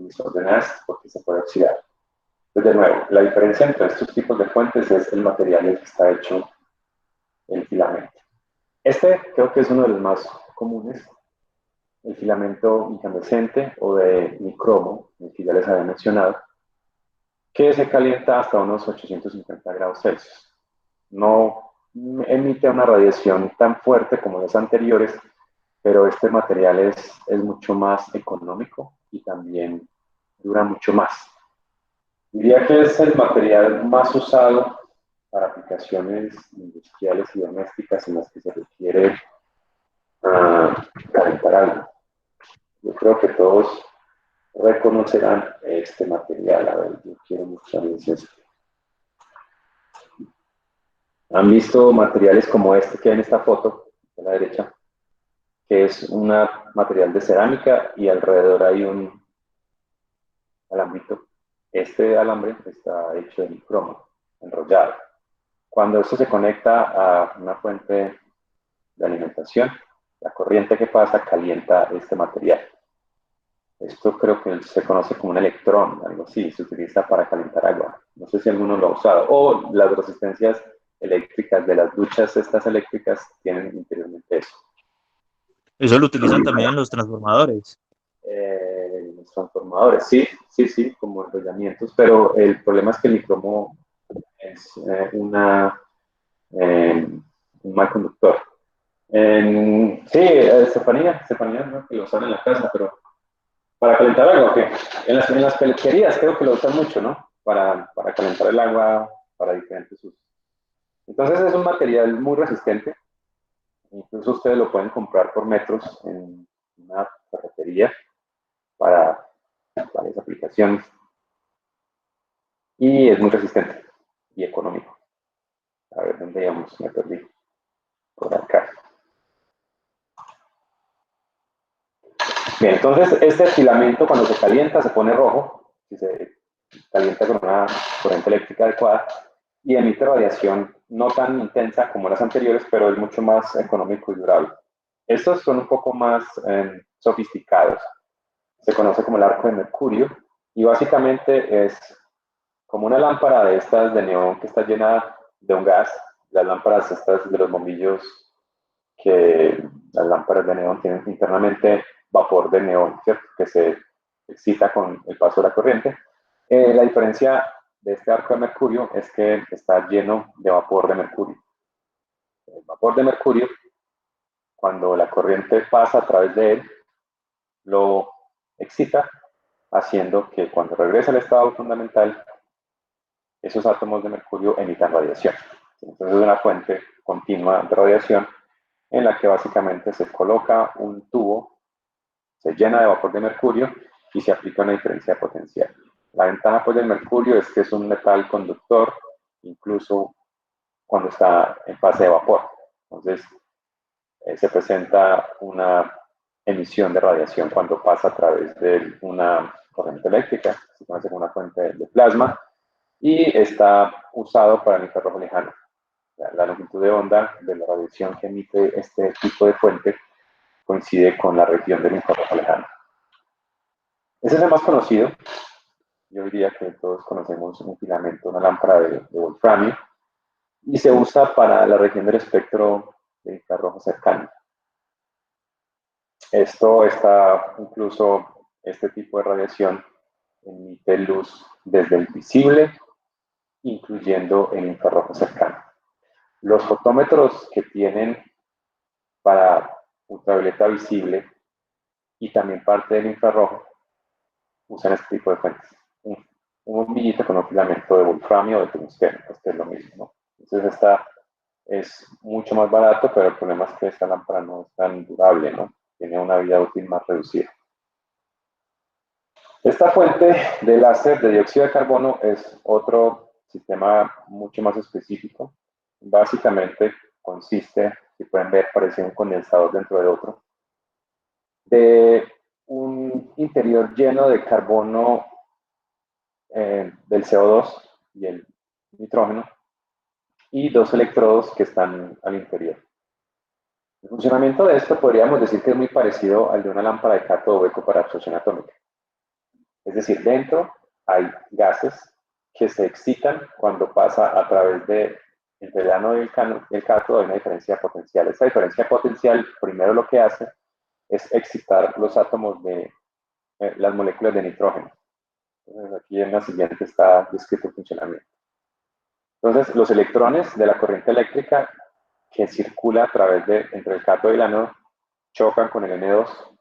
isoprenols porque se puede oxidar. Entonces, de nuevo, la diferencia entre estos tipos de fuentes es el material en el que está hecho el filamento. Este creo que es uno de los más comunes, el filamento incandescente o de nicromo, el que ya les había mencionado, que se calienta hasta unos 850 grados Celsius. No emite una radiación tan fuerte como los anteriores, pero este material es mucho más económico y también dura mucho más. Diría que es el material más usado para aplicaciones industriales y domésticas en las que se requiere calentar algo. Yo creo que todos reconocerán este material. A ver, yo quiero mostrarles esto. ¿Han visto materiales como este que hay en esta foto, a la derecha? Que es un material de cerámica y alrededor hay un alambrito. Este alambre está hecho de nicromo, enrollado. Cuando esto se conecta a una fuente de alimentación, la corriente que pasa calienta este material. Esto creo que se conoce como un electrón, algo así, se utiliza para calentar agua. No sé si alguno lo ha usado. O las resistencias eléctricas de las duchas, estas eléctricas, tienen interiormente eso. Eso lo utilizan también en los transformadores. Los transformadores, sí, como enrollamientos, pero el problema es que el nicromo es un mal conductor. Sí, Estefanía, ¿no? Que lo usan en la casa, pero para calentar agua, ¿qué? En las peluquerías creo que lo usan mucho, ¿no? Para calentar el agua para diferentes usos. Entonces es un material muy resistente. Incluso ustedes lo pueden comprar por metros en una ferretería para varias aplicaciones. Y es muy resistente y económico. A ver, ¿dónde íbamos? Me perdí. Por acá. Bien, entonces este filamento cuando se calienta se pone rojo, si se calienta con una corriente eléctrica adecuada y emite radiación no tan intensa como las anteriores, pero es mucho más económico y durable. Estos son un poco más sofisticados. Se conoce como el arco de mercurio y básicamente es como una lámpara de estas de neón que está llena de un gas. Las lámparas estas de los bombillos, que las lámparas de neón tienen internamente vapor de neón, ¿cierto? Que se excita con el paso de la corriente. La diferencia de este arco de mercurio es que está lleno de vapor de mercurio. El vapor de mercurio, cuando la corriente pasa a través de él, lo excita, haciendo que cuando regrese al estado fundamental, esos átomos de mercurio emitan radiación. Entonces es una fuente continua de radiación en la que básicamente se coloca un tubo, se llena de vapor de mercurio y se aplica una diferencia potencial. La ventaja pues, del mercurio es que es un metal conductor, incluso cuando está en fase de vapor. Entonces, se presenta una emisión de radiación cuando pasa a través de una corriente eléctrica, se conoce como una fuente de plasma, y está usado para el infrarrojo lejano. La longitud de onda de la radiación que emite este tipo de fuente coincide con la región del infrarrojo lejano. Ese es el más conocido. Yo diría que todos conocemos un filamento, una lámpara de wolframio, y se usa para la región del espectro de infrarrojo cercano. Esto está, incluso este tipo de radiación emite luz desde el visible, incluyendo el infrarrojo cercano. Los fotómetros que tienen para ultravioleta visible y también parte del infrarrojo usan este tipo de fuentes. Un bombillito con un filamento de wolframio o de tungsteno, esto es lo mismo, ¿no? Entonces esta es mucho más barato, pero el problema es que esta lámpara no es tan durable, ¿no? Tiene una vida útil más reducida. Esta fuente de láser de dióxido de carbono es otro sistema mucho más específico. Básicamente consiste, si pueden ver, parece un condensador dentro de otro, de un interior lleno de carbono del CO2 y el nitrógeno, y dos electrodos que están al interior. El funcionamiento de esto podríamos decir que es muy parecido al de una lámpara de cátodo hueco para absorción atómica. Es decir, dentro hay gases que se excitan cuando pasa a través de entre el ánodo y el cátodo, hay una diferencia potencial. Esta diferencia potencial, primero lo que hace es excitar los átomos de las moléculas de nitrógeno. Entonces, aquí en la siguiente está descrito el funcionamiento. Entonces, los electrones de la corriente eléctrica que circula a través de entre el cátodo y el ánodo chocan con el N2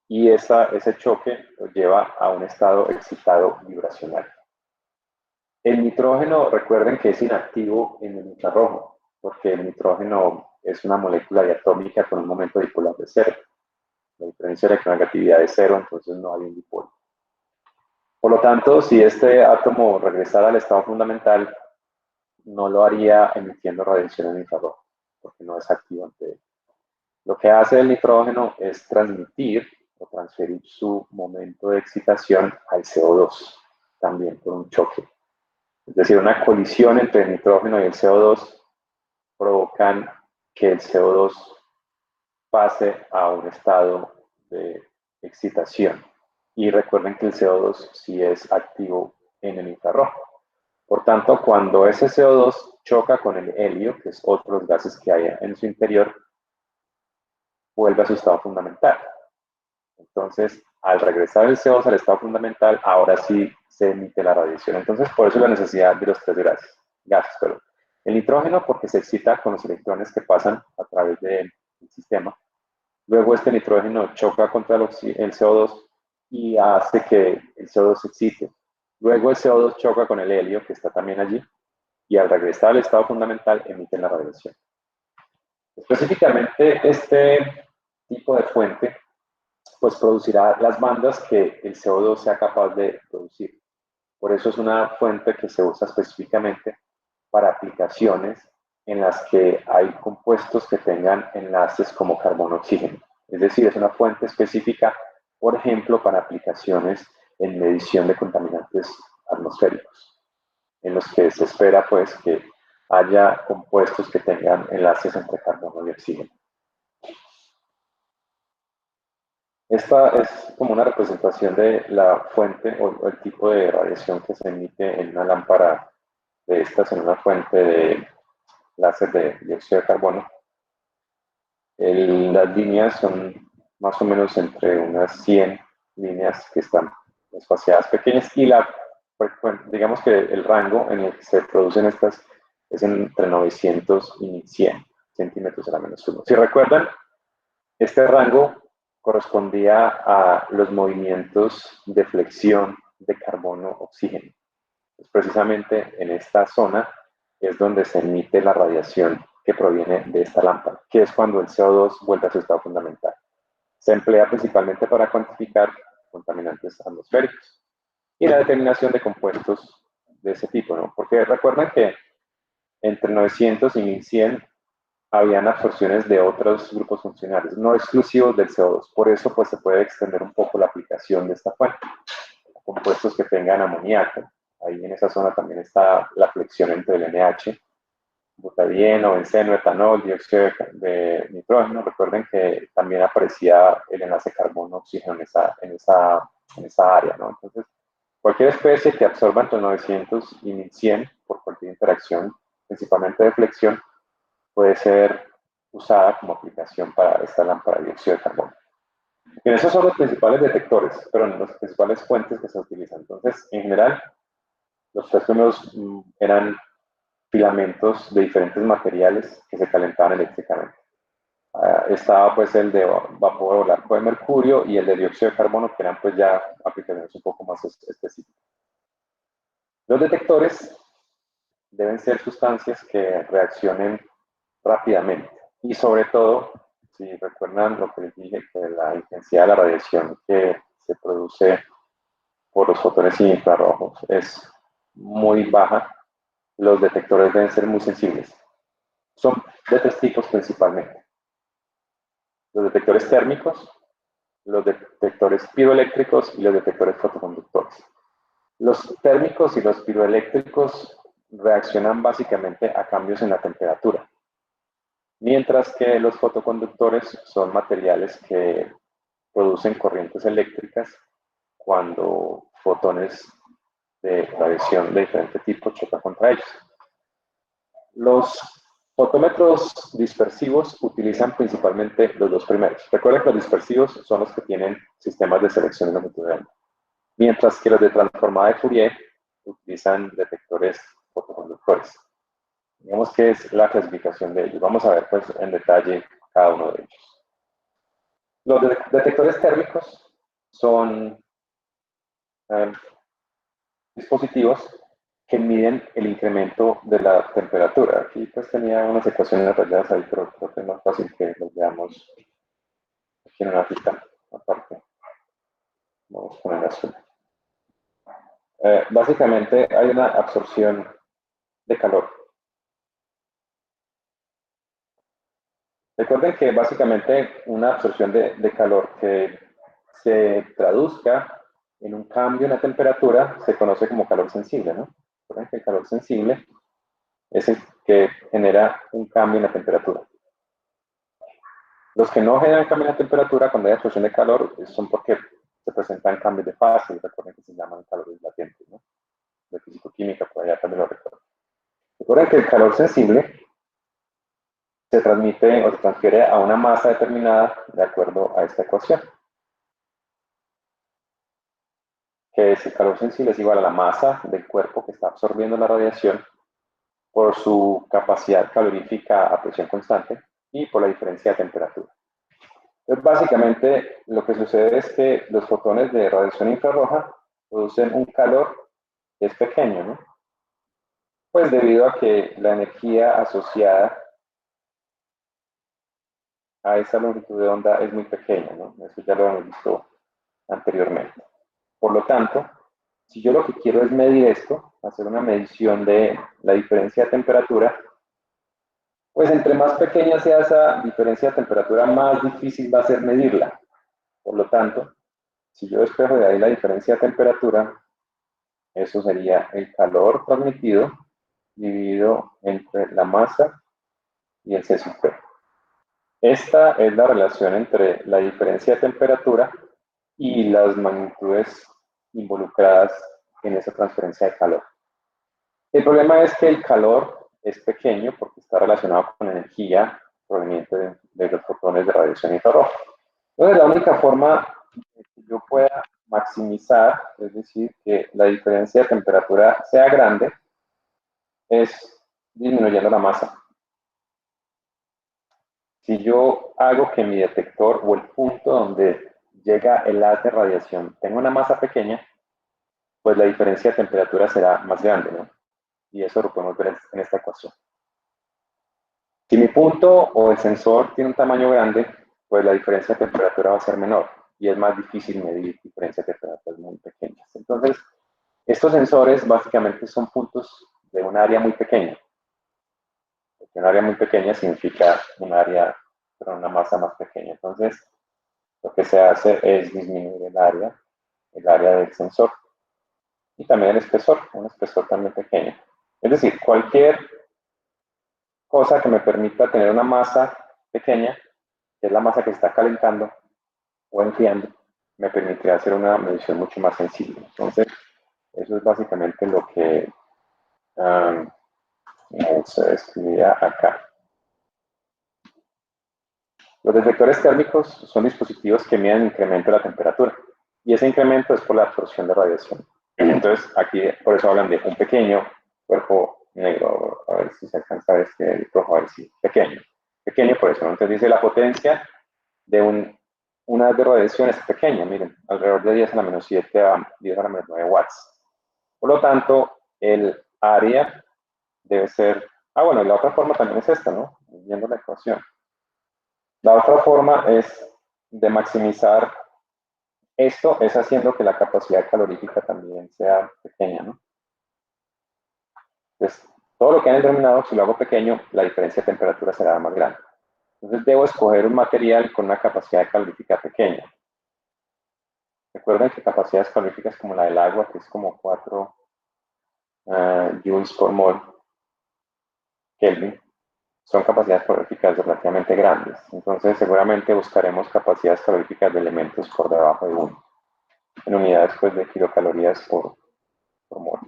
y ese choque los lleva a un estado excitado vibracional. El nitrógeno, recuerden que es inactivo en el infrarrojo, porque el nitrógeno es una molécula diatómica con un momento dipolar de cero. La diferencia de electronegatividad es cero, entonces no hay un dipolo. Por lo tanto, si este átomo regresara al estado fundamental, no lo haría emitiendo radiación en infrarrojo, porque no es activo ante él. Lo que hace el nitrógeno es transmitir o transferir su momento de excitación al CO2, también por un choque. Es decir, una colisión entre el nitrógeno y el CO2 provocan que el CO2 pase a un estado de excitación. Y recuerden que el CO2 sí es activo en el infrarrojo. Por tanto, cuando ese CO2 choca con el helio, que es otro de los gases que hay en su interior, vuelve a su estado fundamental. Entonces, al regresar el CO2 al estado fundamental, ahora sí se emite la radiación. Entonces, por eso la necesidad de los tres gases. El nitrógeno, porque se excita con los electrones que pasan a través del sistema. Luego este nitrógeno choca contra el CO2 y hace que el CO2 se excite. Luego el CO2 choca con el helio, que está también allí, y al regresar al estado fundamental emiten la radiación. Específicamente, este tipo de fuente pues producirá las bandas que el CO2 sea capaz de producir. Por eso es una fuente que se usa específicamente para aplicaciones en las que hay compuestos que tengan enlaces como carbono-oxígeno. Es decir, es una fuente específica, por ejemplo, para aplicaciones en medición de contaminantes atmosféricos, en los que se espera pues que haya compuestos que tengan enlaces entre carbono y oxígeno. Esta es como una representación de la fuente o el tipo de radiación que se emite en una lámpara de estas, en una fuente de láser de dióxido de carbono. Las líneas son más o menos entre unas 100 líneas que están espaciadas pequeñas y digamos que el rango en el que se producen estas es entre 900 y 100 centímetros a la menos 1. Si recuerdan, este rango correspondía a los movimientos de flexión de carbono-oxígeno. Pues precisamente en esta zona es donde se emite la radiación que proviene de esta lámpara, que es cuando el CO2 vuelve a su estado fundamental. Se emplea principalmente para cuantificar contaminantes atmosféricos y la determinación de compuestos de ese tipo, ¿no? Porque recuerden que entre 900 y 1100 habían absorciones de otros grupos funcionales, no exclusivos del CO2. Por eso, pues, se puede extender un poco la aplicación de esta fuente. Compuestos que tengan amoníaco. Ahí en esa zona también está la flexión entre el NH, butadieno, benceno, etanol, dióxido de nitrógeno. Recuerden que también aparecía el enlace carbono-oxígeno en esa área, ¿no? Entonces, cualquier especie que absorba entre 900 y 1100 por cualquier interacción, principalmente de flexión, puede ser usada como aplicación para esta lámpara de dióxido de carbono. Bien, esos son los principales detectores, pero las principales fuentes que se utilizan. Entonces, en general, los tres primeros eran filamentos de diferentes materiales que se calentaban eléctricamente. Estaba pues el de vapor blanco de mercurio y el de dióxido de carbono, que eran pues ya aplicaciones un poco más específicas. Los detectores deben ser sustancias que reaccionen rápidamente. Y sobre todo, si recuerdan lo que les dije, que la intensidad de la radiación que se produce por los fotones infrarrojos es muy baja, los detectores deben ser muy sensibles. Son de tres tipos principalmente: los detectores térmicos, los detectores piroeléctricos y los detectores fotoconductores. Los térmicos y los piroeléctricos reaccionan básicamente a cambios en la temperatura, mientras que los fotoconductores son materiales que producen corrientes eléctricas cuando fotones de radiación de diferente tipo chocan contra ellos. Los fotómetros dispersivos utilizan principalmente los dos primeros. Recuerden que los dispersivos son los que tienen sistemas de selección de longitud de onda, mientras que los de transformada de Fourier utilizan detectores fotoconductores. Digamos que es la clasificación de ellos. Vamos a ver pues en detalle cada uno de ellos. Los detectores térmicos son dispositivos que miden el incremento de la temperatura. Aquí pues tenía unas ecuaciones rayadas ahí, pero creo que es más fácil que los veamos aquí en una fita aparte. Vamos a poner azul. Básicamente hay una absorción de calor. Recuerden que básicamente una absorción de calor que se traduzca en un cambio en la temperatura se conoce como calor sensible, ¿no? Recuerden que el calor sensible es el que genera un cambio en la temperatura. Los que no generan cambio en la temperatura cuando hay absorción de calor son porque se presentan cambios de fase, y recuerden que se llaman calores latentes, ¿no? De fisicoquímica, por allá también lo recuerdo. Recuerden que el calor sensible se transmite o se transfiere a una masa determinada de acuerdo a esta ecuación, que es el calor sensible es igual a la masa del cuerpo que está absorbiendo la radiación por su capacidad calorífica a presión constante y por la diferencia de temperatura. Entonces, básicamente, lo que sucede es que los fotones de radiación infrarroja producen un calor que es pequeño, ¿no? Pues debido a que la energía asociada a esa longitud de onda es muy pequeña, ¿no? Eso ya lo hemos visto anteriormente. Por lo tanto, si yo lo que quiero es medir esto, hacer una medición de la diferencia de temperatura, pues entre más pequeña sea esa diferencia de temperatura, más difícil va a ser medirla. Por lo tanto, si yo despejo de ahí la diferencia de temperatura, eso sería el calor transmitido dividido entre la masa y el C sub P. Esta es la relación entre la diferencia de temperatura y las magnitudes involucradas en esa transferencia de calor. El problema es que el calor es pequeño porque está relacionado con energía proveniente de los fotones de radiación infrarroja. Entonces, la única forma de que yo pueda maximizar, es decir, que la diferencia de temperatura sea grande, es disminuyendo la masa. Si yo hago que mi detector o el punto donde llega el haz de radiación tenga una masa pequeña, pues la diferencia de temperatura será más grande, ¿no? Y eso lo podemos ver en esta ecuación. Si mi punto o el sensor tiene un tamaño grande, pues la diferencia de temperatura va a ser menor y es más difícil medir diferencias de temperaturas muy pequeñas. Entonces, estos sensores básicamente son puntos de un área muy pequeña. Porque un área muy pequeña significa un área con una masa más pequeña. Entonces, lo que se hace es disminuir el área del sensor. Y también el espesor, un espesor también pequeño. Es decir, cualquier cosa que me permita tener una masa pequeña, que es la masa que se está calentando o enfriando, me permitirá hacer una medición mucho más sensible. Entonces, eso es básicamente lo que se escribía acá. Los detectores térmicos son dispositivos que miden el incremento de la temperatura y ese incremento es por la absorción de radiación. Entonces, aquí por eso hablan de un pequeño cuerpo negro. A ver si se alcanza a ver este rojo, a ver si pequeño. Pequeño por eso, ¿no? Entonces dice la potencia de una haz de radiación es pequeña, miren, alrededor de 10 a la menos 7 a 10 a la menos 9 watts. Por lo tanto, el área debe ser... bueno, y la otra forma también es esta, ¿no? viendo la ecuación. La otra forma es de maximizar esto, es haciendo que la capacidad calorífica también sea pequeña, ¿no? Entonces, todo lo que han determinado, si lo hago pequeño, la diferencia de temperatura será más grande. Entonces, debo escoger un material con una capacidad calorífica pequeña. Recuerden que capacidades caloríficas como la del agua, que es como 4 joules por mol Kelvin, son capacidades caloríficas relativamente grandes. Entonces, seguramente buscaremos capacidades caloríficas de elementos por debajo de 1, en unidades pues, de kilocalorías por mol.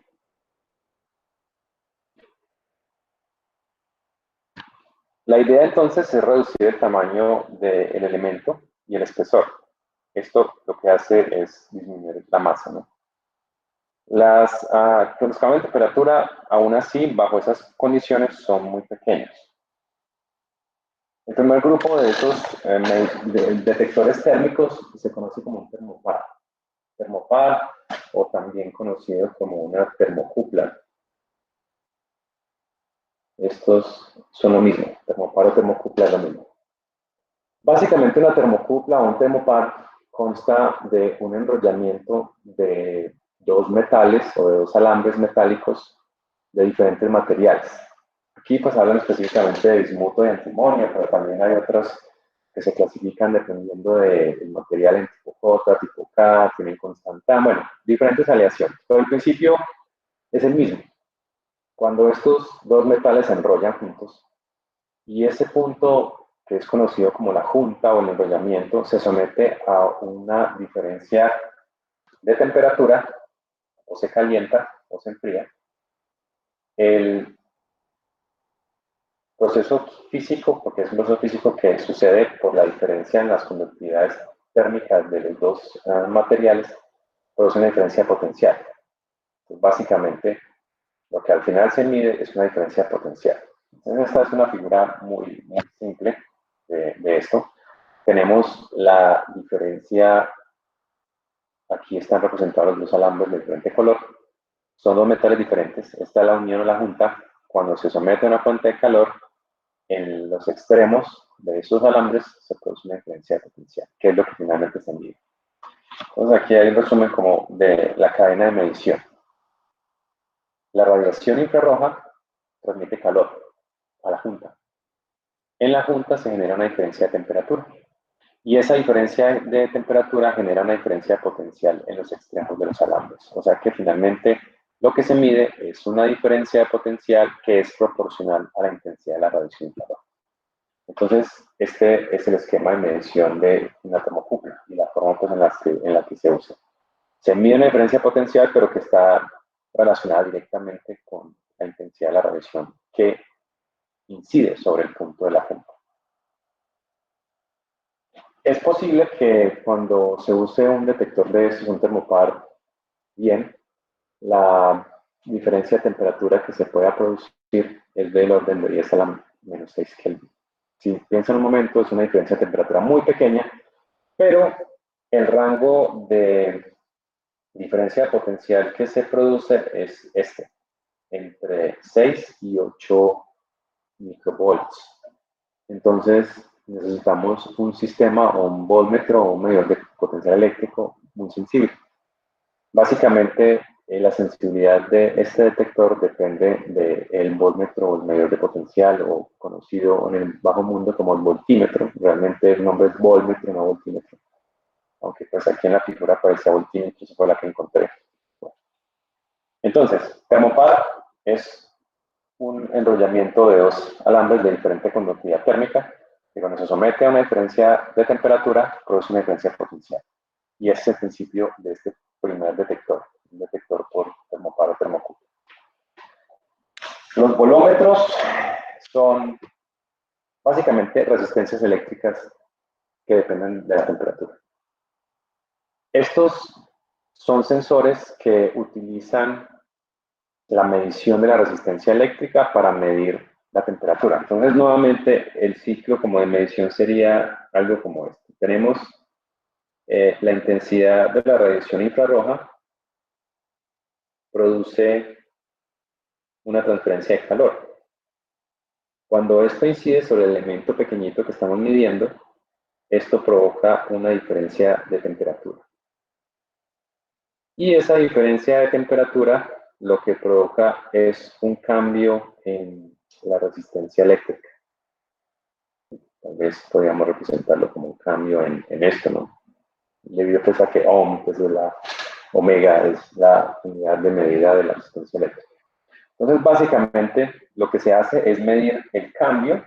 La idea entonces es reducir el tamaño del elemento y el espesor. Esto lo que hace es disminuir la masa, ¿no? Los cambios de temperatura, aún así, bajo esas condiciones, son muy pequeños. El primer grupo de esos detectores térmicos se conoce como un termopar. Termopar, o también conocido como una termocupla. Estos son lo mismo, termopar o termocupla es lo mismo. Básicamente una termocupla o un termopar consta de un enrollamiento de dos metales o de dos alambres metálicos de diferentes materiales. Aquí pues hablan específicamente de bismuto y antimonio, pero también hay otros que se clasifican dependiendo del material en tipo J, tipo K, tienen constantán, bueno, diferentes aleaciones. Pero el principio es el mismo. Cuando estos dos metales se enrollan juntos y ese punto que es conocido como la junta o el enrollamiento se somete a una diferencia de temperatura, o se calienta o se enfría, el proceso físico, porque es un proceso físico que sucede por la diferencia en las conductividades térmicas de los dos materiales, produce una diferencia potencial. Entonces, básicamente, lo que al final se mide es una diferencia potencial. Entonces, esta es una figura muy simple de esto. Tenemos la diferencia, aquí están representados los dos alambres de diferente color, son dos metales diferentes, esta es la unión o la junta, cuando se somete a una fuente de calor, en los extremos de esos alambres se produce una diferencia potencial, que es lo que finalmente se mide. Entonces aquí hay un resumen como de la cadena de medición. La radiación infrarroja transmite calor a la junta. En la junta se genera una diferencia de temperatura. Y esa diferencia de temperatura genera una diferencia potencial en los extremos de los alambres. O sea que finalmente lo que se mide es una diferencia de potencial que es proporcional a la intensidad de la radiación infrarroja. Entonces, este es el esquema de medición de una termocupla y la forma pues, en la que se usa. Se mide una diferencia potencial, pero que está relacionada directamente con la intensidad de la radiación que incide sobre el punto de la junta. Es posible que cuando se use un detector de estos, un termopar, bien, la diferencia de temperatura que se pueda producir es del orden de 10 a la menos 6 Kelvin. Si piensan un momento, es una diferencia de temperatura muy pequeña, pero el rango de diferencia potencial que se produce es este, entre 6 y 8 microvolts. Entonces, necesitamos un sistema o un voltmetro o un medidor de potencial eléctrico muy sensible. Básicamente, la sensibilidad de este detector depende del voltmetro o el medidor de potencial, o conocido en el bajo mundo como el voltímetro. Realmente el nombre es voltmetro, no voltímetro. Aunque pues aquí en la figura aparece voltímetro, esa fue la que encontré. Bueno. Entonces, termopar es un enrollamiento de dos alambres de diferente conductividad térmica, que cuando se somete a una diferencia de temperatura, produce una diferencia potencial. Y ese es el principio de este primer detector, un detector por termopar o termocupla. Los volómetros son básicamente resistencias eléctricas que dependen de la temperatura. Estos son sensores que utilizan la medición de la resistencia eléctrica para medir la temperatura. Entonces, nuevamente, el ciclo como de medición sería algo como este. Tenemos la intensidad de la radiación infrarroja, produce una transferencia de calor. Cuando esto incide sobre el elemento pequeñito que estamos midiendo, esto provoca una diferencia de temperatura. Y esa diferencia de temperatura lo que provoca es un cambio en la resistencia eléctrica. Tal vez podríamos representarlo como un cambio en esto, ¿no? Debido pues a que ohm, pues la omega es la unidad de medida de la resistencia eléctrica. Entonces, básicamente, lo que se hace es medir el cambio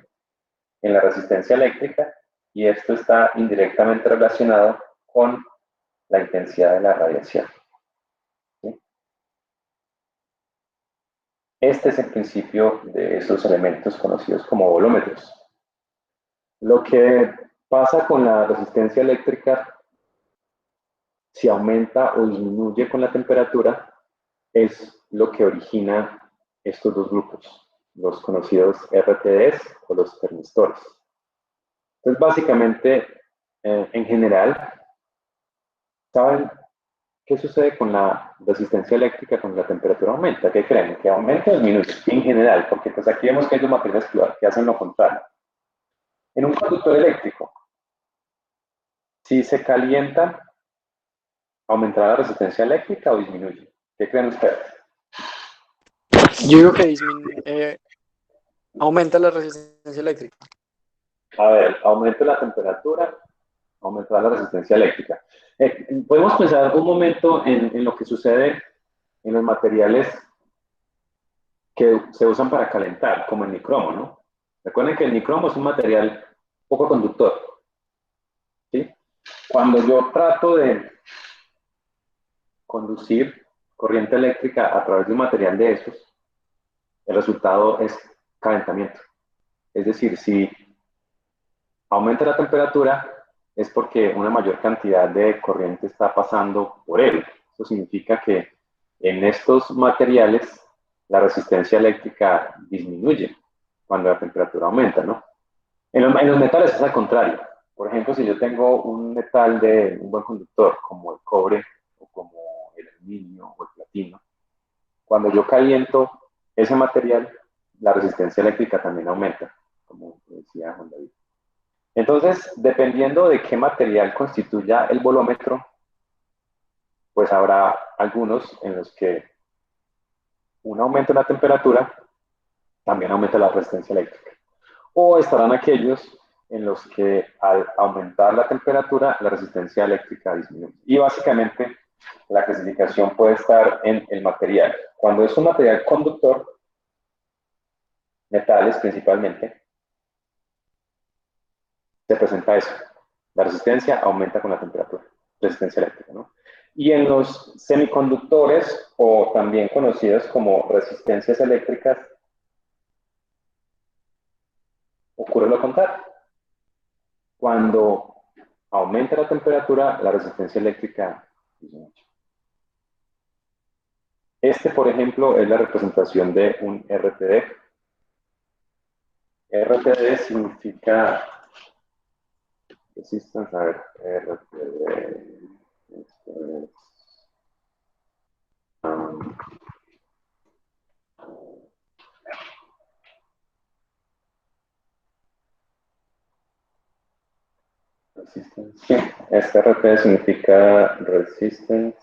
en la resistencia eléctrica y esto está indirectamente relacionado con la intensidad de la radiación. ¿Sí? Este es el principio de estos elementos conocidos como volúmetros. Lo que pasa con la resistencia eléctrica, si aumenta o disminuye con la temperatura, es lo que origina estos dos grupos, los conocidos RTDs o los termistores. Entonces, básicamente, en general, ¿saben qué sucede con la resistencia eléctrica cuando la temperatura aumenta? ¿Qué creen? ¿Que aumenta o disminuye? En general, porque pues aquí vemos que hay dos materiales que hacen lo contrario. En un conductor eléctrico, si se calienta, ¿aumentará la resistencia eléctrica o disminuye? ¿Qué creen ustedes? Yo digo que aumenta la resistencia eléctrica. A ver, aumenta la temperatura, aumentará la resistencia eléctrica. Podemos pensar un momento en lo que sucede en los materiales que se usan para calentar, como el nicromo, ¿no? Recuerden que el nicromo es un material poco conductor, ¿sí? Cuando yo trato de conducir corriente eléctrica a través de un material de esos, el resultado es calentamiento. Es decir, si aumenta la temperatura, es porque una mayor cantidad de corriente está pasando por él. Eso significa que en estos materiales la resistencia eléctrica disminuye cuando la temperatura aumenta, ¿no? En los metales es al contrario. Por ejemplo, si yo tengo un metal de un buen conductor, como el cobre o como el aluminio o el platino, cuando yo caliento ese material, la resistencia eléctrica también aumenta, como decía Juan David. Entonces, dependiendo de qué material constituya el volúmetro, pues habrá algunos en los que un aumento en la temperatura también aumenta la resistencia eléctrica. O estarán aquellos en los que al aumentar la temperatura, la resistencia eléctrica disminuye. Y básicamente la clasificación puede estar en el material. Cuando es un material conductor, metales principalmente, se presenta eso. La resistencia aumenta con la temperatura, resistencia eléctrica, ¿no? Y en los semiconductores, o también conocidos como resistencias eléctricas, ocurre lo contrario. Cuando aumenta la temperatura, la resistencia eléctrica disminuye. Este, por ejemplo, es la representación de un RTD. RTD significa resistance, a ver, RTD. Um, resistance. Sí, este RTD significa resistance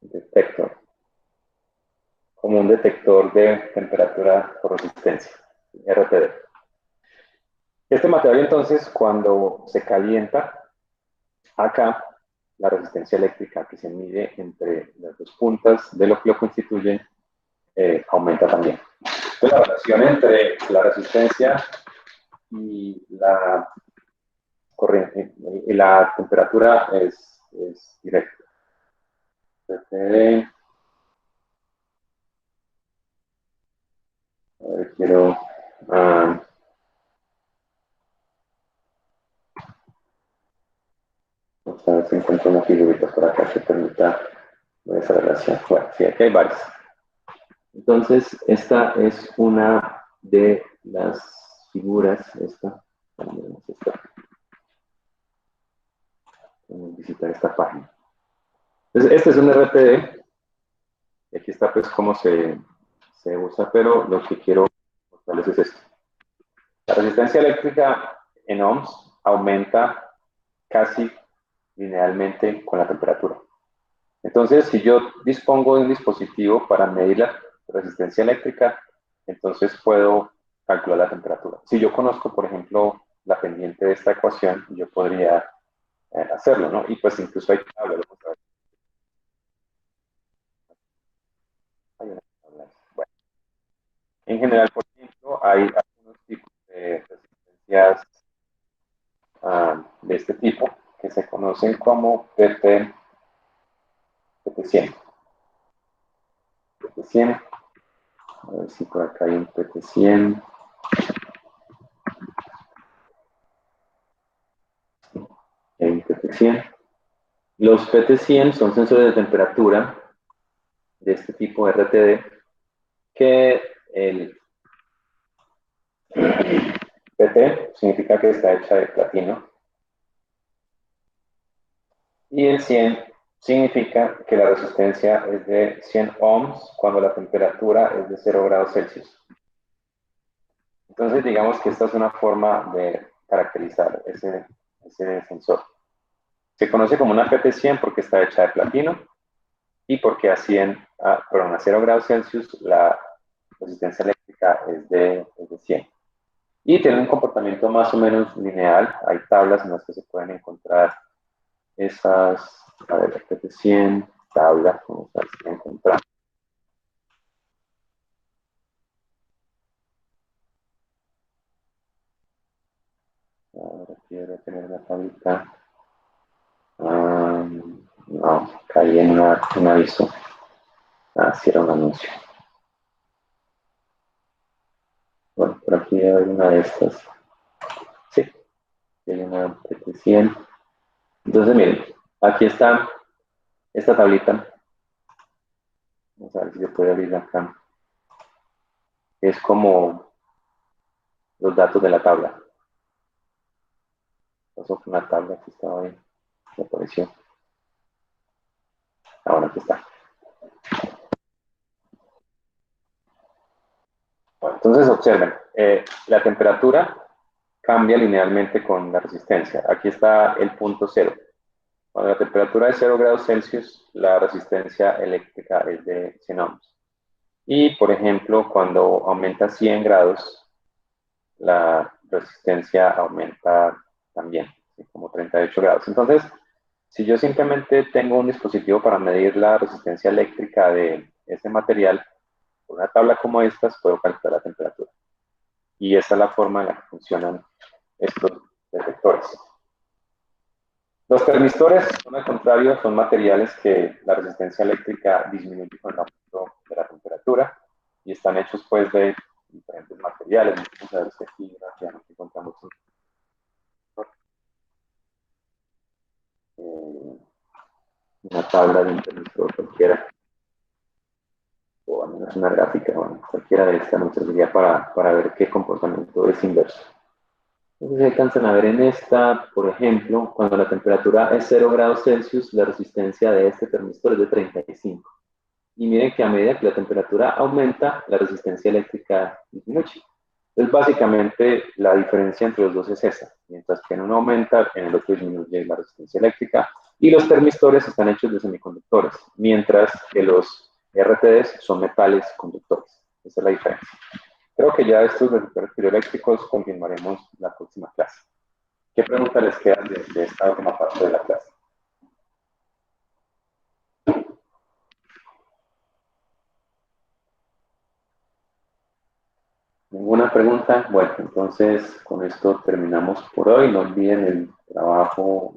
detector, como un detector de temperatura por resistencia, RTD. Este material entonces, cuando se calienta, acá la resistencia eléctrica que se mide entre las dos puntas de lo que lo constituyen aumenta también. Entonces, la relación entre la resistencia y la corriente y la temperatura es directa. A ver, quiero vamos a ver si encuentro una figurita por acá que permita esa relación. Bueno, sí, aquí hay varias. Entonces, esta es una de las figuras. Esta. Vamos a visitar esta página. Entonces, este es un RTD. Y aquí está pues cómo se usa, pero lo que quiero mostrarles es esto. La resistencia eléctrica en ohms aumenta casi linealmente con la temperatura. Entonces, si yo dispongo de un dispositivo para medir la resistencia eléctrica, entonces puedo calcular la temperatura. Si yo conozco, por ejemplo, la pendiente de esta ecuación, yo podría hacerlo, ¿no? Y pues incluso hay tablas. Bueno, en general, por ejemplo, hay algunos tipos de resistencias de este tipo que se conocen como PT100. PT100. A ver si por acá hay un PT100. Hay un PT100. Los PT100 son sensores de temperatura de este tipo RTD que el PT significa que está hecha de platino y el 100 significa que la resistencia es de 100 ohms cuando la temperatura es de 0 grados Celsius. Entonces digamos que esta es una forma de caracterizar ese sensor. Se conoce como una PT100 porque está hecha de platino y porque a 0 grados Celsius la resistencia eléctrica es de 100. Y tiene un comportamiento más o menos lineal. Hay tablas en las que se pueden encontrar esas, a ver, PT100, tabla, vamos a ver si la encontramos. Ahora quiero tener la tablita. No, caí en un aviso. Sí, era un anuncio. Bueno, por aquí hay una de estas. Sí, hay una PT100. Entonces, miren, aquí está esta tablita. Vamos a ver si se puede abrir acá. Es como los datos de la tabla. Pasó con una tabla que estaba ahí. Me apareció. Ahora aquí está. Bueno, entonces observen, la temperatura cambia linealmente con la resistencia. Aquí está el punto cero. Cuando la temperatura es 0 grados Celsius, la resistencia eléctrica es de 100 ohms. Y, por ejemplo, cuando aumenta a 100 grados, la resistencia aumenta también, como 38 grados. Entonces, si yo simplemente tengo un dispositivo para medir la resistencia eléctrica de ese material, con una tabla como estas, puedo calcular la temperatura. Y esa es la forma en la que funcionan estos detectores. Los termistores, son al contrario, son materiales que la resistencia eléctrica disminuye con el aumento de la temperatura y están hechos pues de diferentes materiales. Vamos a ver si aquí rápidamente encontramos una tabla de un termistor cualquiera, o al menos una gráfica, bueno, cualquiera de estas nos serviría para ver qué comportamiento es inverso. Entonces, se alcanzan a ver en esta, por ejemplo, cuando la temperatura es 0 grados Celsius, la resistencia de este termistor es de 35. Y miren que a medida que la temperatura aumenta, la resistencia eléctrica disminuye. Entonces, básicamente, la diferencia entre los dos es esa. Mientras que en uno aumenta, en el otro disminuye la resistencia eléctrica. Y los termistores están hechos de semiconductores, mientras que los RTDs son metales conductores. Esa es la diferencia. Creo que ya estos detectores piroeléctricos continuaremos la próxima clase. ¿Qué preguntas les quedan de esta última parte de la clase? ¿Ninguna pregunta? Bueno, entonces con esto terminamos por hoy. No olviden el trabajo,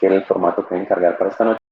el formato que deben cargar para esta noche.